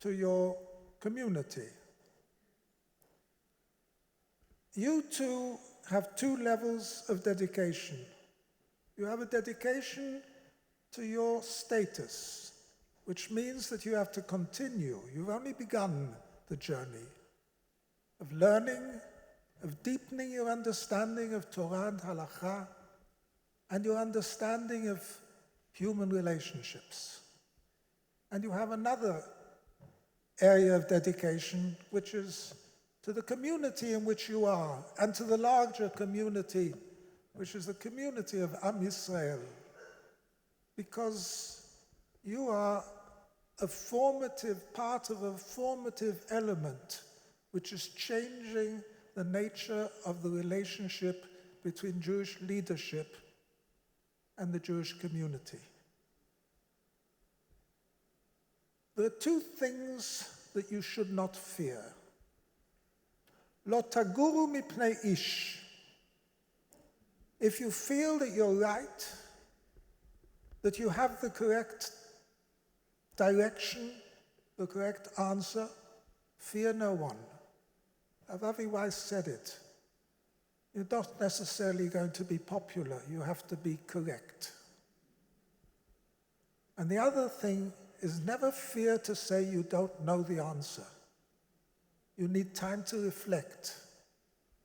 to your community. You two have two levels of dedication. You have a dedication to your status, which means that you have to continue. You've only begun the journey of learning, of deepening your understanding of Torah and Halakha, and your understanding of human relationships. And you have another area of dedication, which is to the community in which you are, and to the larger community, which is the community of Am Yisrael, because you are a formative part of a formative element which is changing the nature of the relationship between Jewish leadership and the Jewish community. There are two things that you should not fear. Lo taguru mipnei ish. If you feel that you're right, that you have the correct direction, the correct answer, fear no one. Avi Weiss said it. You're not necessarily going to be popular, you have to be correct. And the other thing is never fear to say you don't know the answer. You need time to reflect.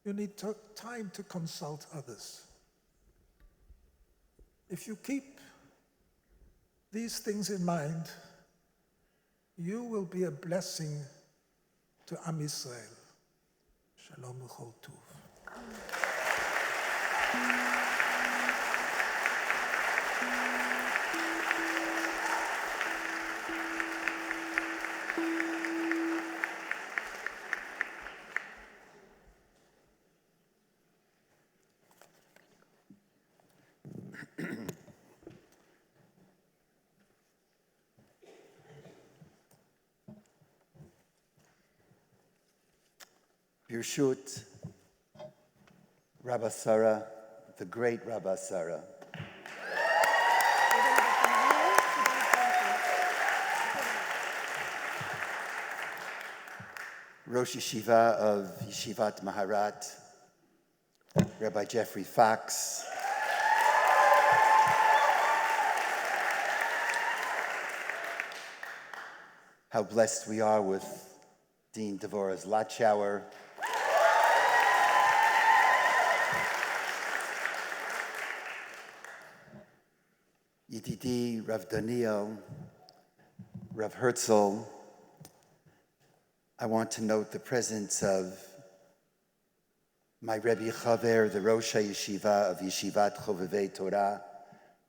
You need time to consult others. If you keep these things in mind, you will be a blessing to Am Yisrael. Shalom v'chol tov. Birshut Rabba Sarah, the great Rabba Sarah. Rosh Yeshiva of Yeshivat Maharat, Rabbi Jeffrey Fox, how blessed we are with Dean Devorah's Latschauer, Rav Daniel, Rav Herzl, I want to note the presence of my Rebbe Chaver, the Rosh HaYeshiva of Yeshivat Chovevei Torah.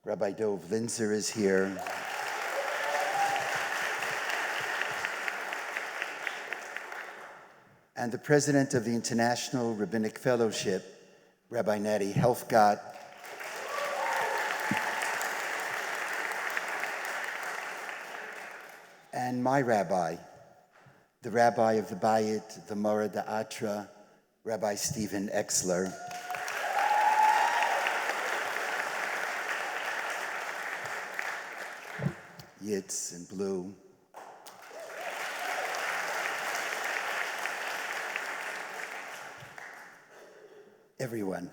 Rabbi Dov Linzer is here. And the president of the International Rabbinic Fellowship, Rabbi Natty Helfgott. And my rabbi, the rabbi of the Bayit, the Mora Da'atra, Rabbi Stephen Exler. Yitz and blue. Everyone.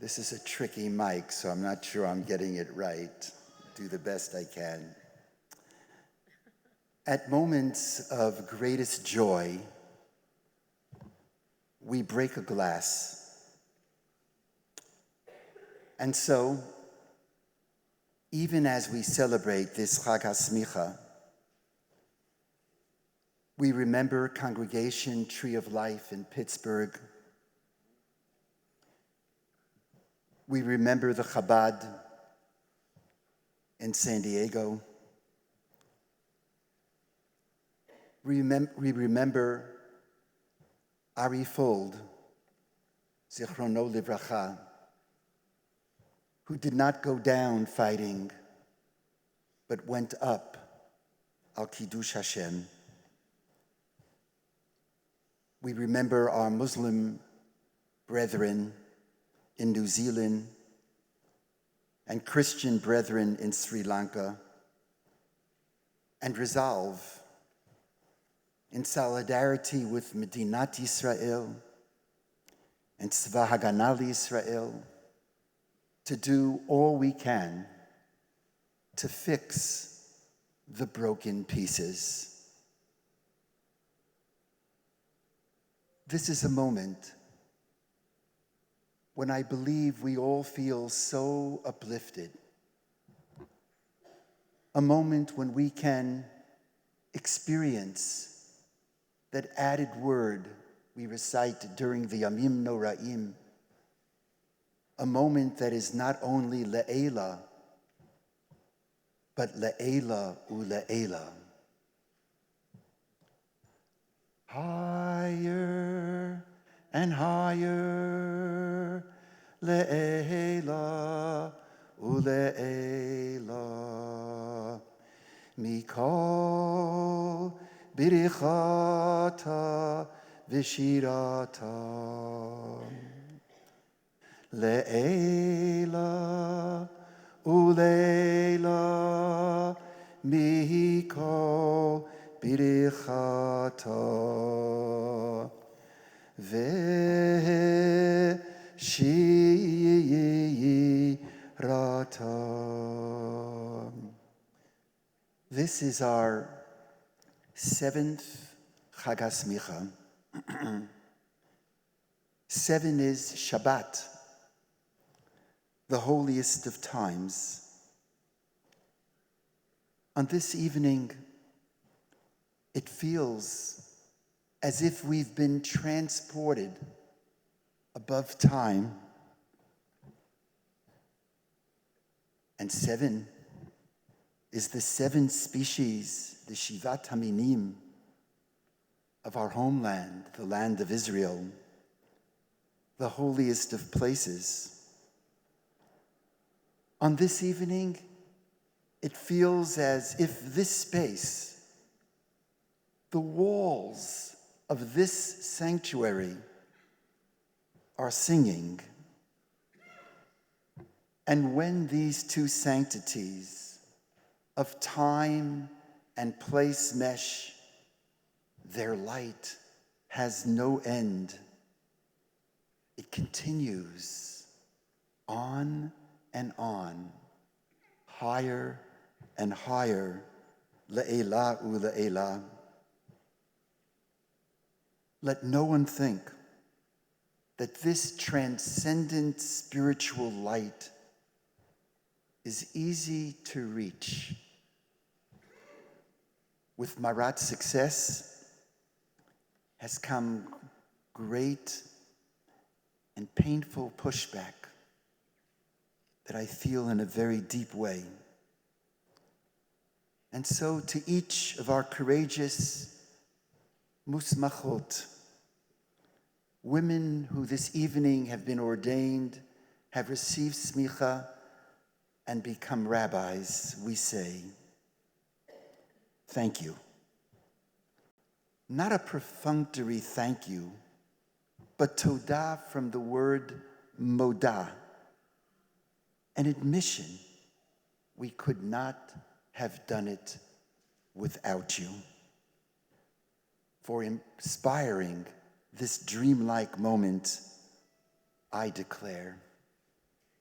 This is a tricky mic, so I'm not sure I'm getting it right. Do the best I can. At moments of greatest joy, we break a glass. And so, even as we celebrate this Chag HaSmicha, we remember Congregation Tree of Life in Pittsburgh. We remember the Chabad in San Diego. We remember Ari Fold, Zichrono Livracha, who did not go down fighting, but went up al Kiddush Hashem. We remember our Muslim brethren in New Zealand and Christian brethren in Sri Lanka, and resolve in solidarity with Medinat Yisrael and Tzva Haganah Yisrael to do all we can to fix the broken pieces. This is a moment when I believe we all feel so uplifted. A moment when we can experience that added word we recite during the Yamim Noraim. A moment that is not only le'ela, but le'ela u'le'ela. Higher and higher, le'ela u'le'ela, mikol birichata v'shirata, le'ela u'le'ela, mikol birichata v'shirata. This is our 7th Chag HaSmicha. 7 is Shabbat, the holiest of times. On this evening, it feels as if we've been transported above time. And 7 is the 7 species, the Shivat Haminim, of our homeland, the land of Israel, the holiest of places. On this evening, it feels as if this space, the walls of this sanctuary, are singing. And when these two sanctities of time and place mesh, their light has no end. It continues on and on, higher and higher, le'ela u'le'ela. Let no one think that this transcendent spiritual light is easy to reach. With Maharat's success has come great and painful pushback that I feel in a very deep way. And so to each of our courageous musmachot, women who this evening have been ordained, have received Semikha, and become rabbis, we say, thank you. Not a perfunctory thank you, but todah from the word modah, an admission we could not have done it without you. For inspiring this dreamlike moment, I declare,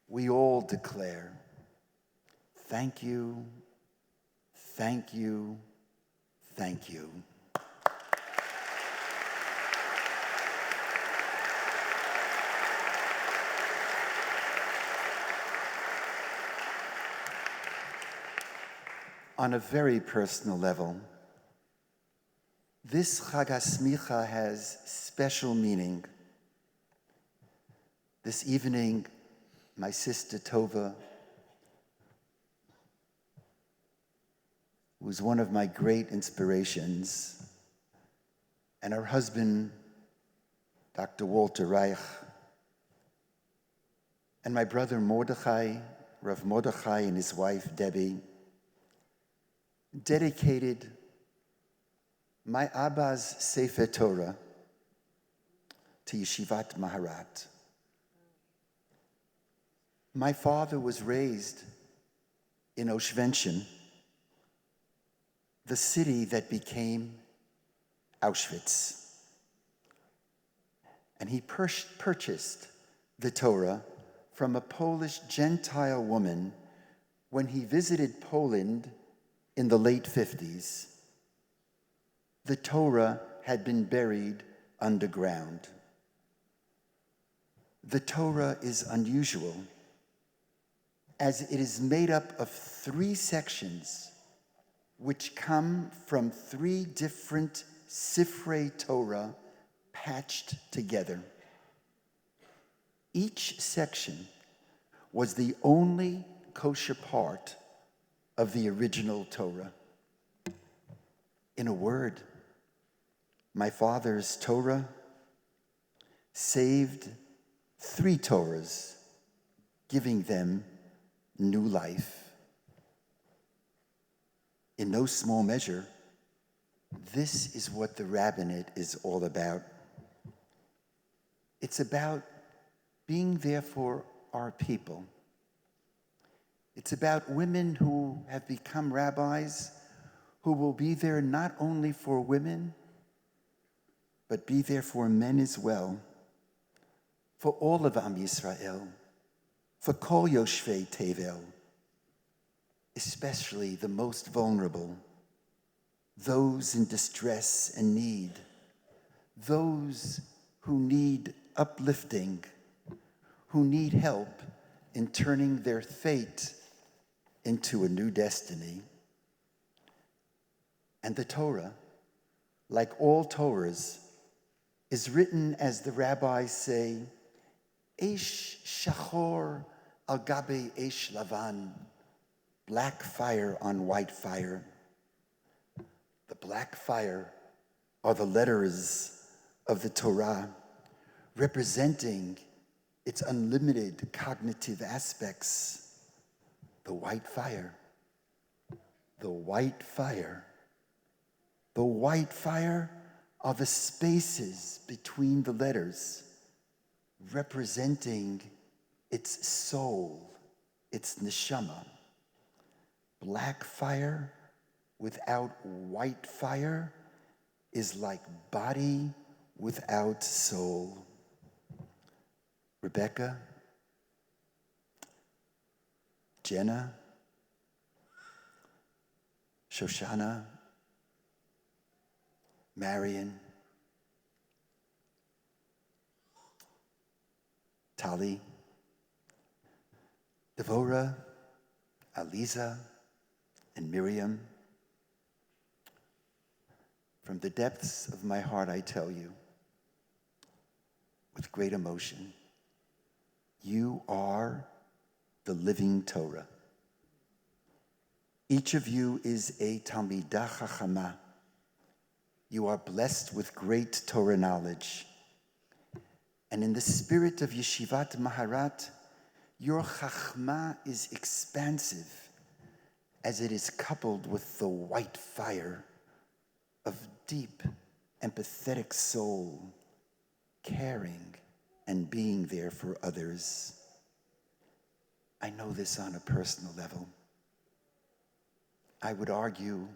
we all declare, thank you, thank you, thank you. On a very personal level, this Chag HaSmicha has special meaning. This evening, my sister Tova, who was one of my great inspirations, and her husband, Dr. Walter Reich, and my brother Mordechai, Rav Mordechai, and his wife Debbie, dedicated my Abba's Sefer Torah to Yeshivat Maharat. My father was raised in Oshvenshin, the city that became Auschwitz. And he purchased the Torah from a Polish Gentile woman when he visited Poland in the late 50s. The Torah had been buried underground. The Torah is unusual, as it is made up of 3 sections which come from 3 different Sifrei Torah patched together. Each section was the only kosher part of the original Torah. In a word, my father's Torah saved 3 Torahs, giving them new life. In no small measure, this is what the rabbinate is all about. It's about being there for our people. It's about women who have become rabbis, who will be there not only for women, but be there for men as well, for all of Am Yisrael, for Kol Yoshvei Tevel, especially the most vulnerable, those in distress and need, those who need uplifting, who need help in turning their fate into a new destiny. And the Torah, like all Torahs, is written, as the rabbis say, Eish shachor al gabe eish lavan, black fire on white fire. The black fire are the letters of the Torah, representing its unlimited cognitive aspects. The white fire, the white fire, the white fire are the spaces between the letters, representing its soul, its neshama. Black fire without white fire is like body without soul. Rebecca, Jenna, Shoshana, Marion, Tali, Devora, Aliza, and Miriam, from the depths of my heart I tell you, with great emotion, you are the living Torah. Each of you is a Talmidah Chachama. You are blessed with great Torah knowledge. And in the spirit of Yeshivat Maharat, your Chachma is expansive as it is coupled with the white fire of deep, empathetic soul, caring and being there for others. I know this on a personal level. I would argue,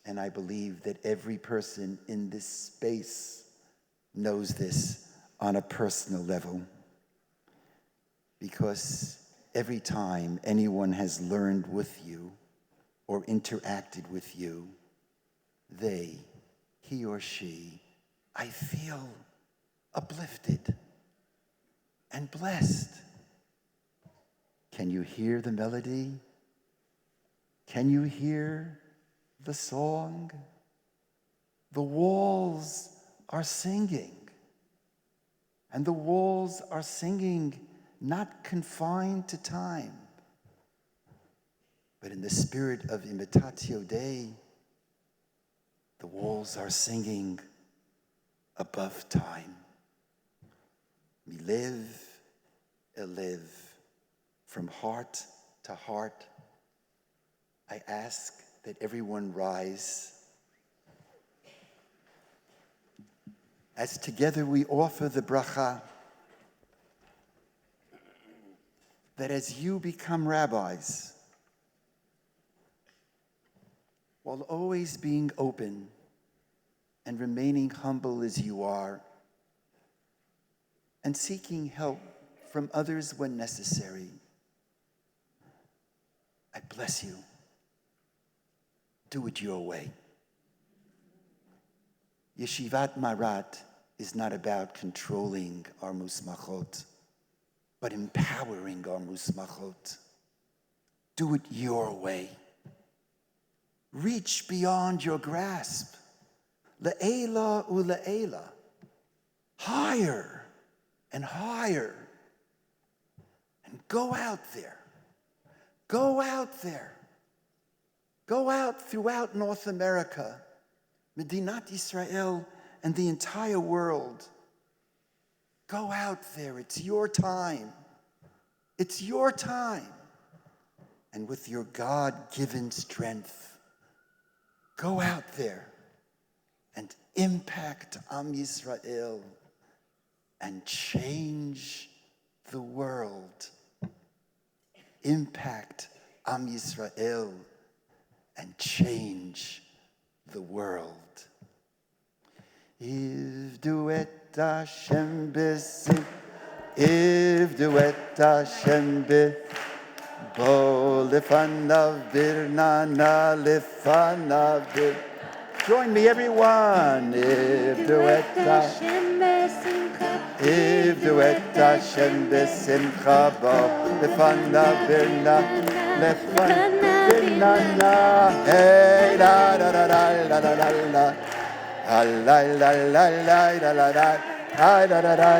and I believe that every person in this space knows this on a personal level, because every time anyone has learned with you or interacted with you, he or she, I feel uplifted and blessed. Can you hear the melody? Can you hear the song? The walls are singing. And the walls are singing not confined to time, but in the spirit of Imitatio Dei, the walls are singing above time. Milev elev, from heart to heart, I ask that everyone rise as together we offer the bracha that as you become rabbis, while always being open and remaining humble as you are, and seeking help from others when necessary, I bless you. Do it your way. Yeshivat Maharat is not about controlling our musmachot, but empowering our musmachot. Do it your way. Reach beyond your grasp. Le'ela u'le'ela. Higher and higher. And go out there. Go out there. Go out throughout North America, Medinat Israel, and the entire world. Go out there. It's your time. It's your time. And with your God-given strength, go out there and impact Am Yisrael and change the world. Impact Am Yisrael and change the world. Ivdu et Hashem b'sim, Ivdu et Hashem bo lefanav birnana lefanav bir. Join me, everyone. Ivdu et Hashem b'simcha, Ivdu et Hashem b'simcha bo lefanav birnana lefanav birnana. Hey la la la la la la la. La la la la la la la la la la la.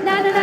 Na na na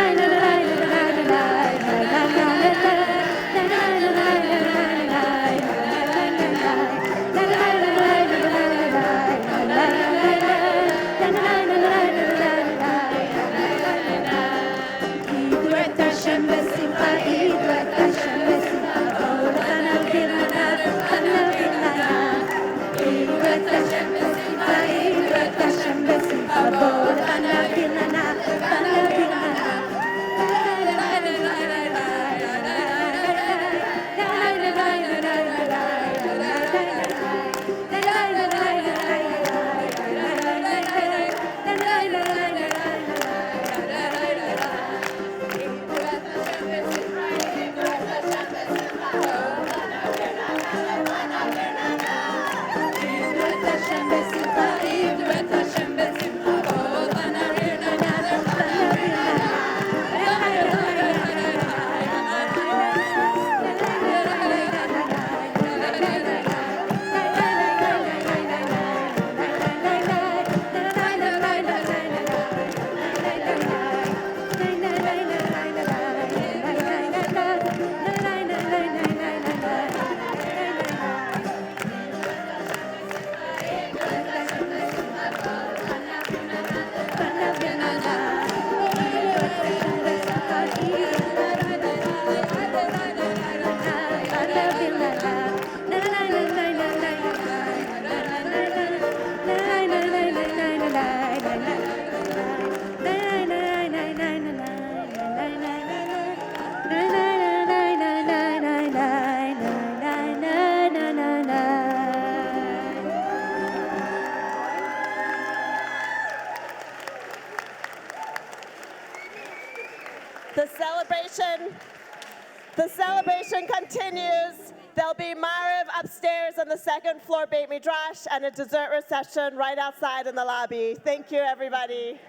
The celebration continues. There'll be Mariv upstairs on the second floor Beit Midrash and a dessert reception right outside in the lobby. Thank you, everybody.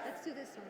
Let's do this one.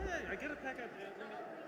Hey, I get a pack up.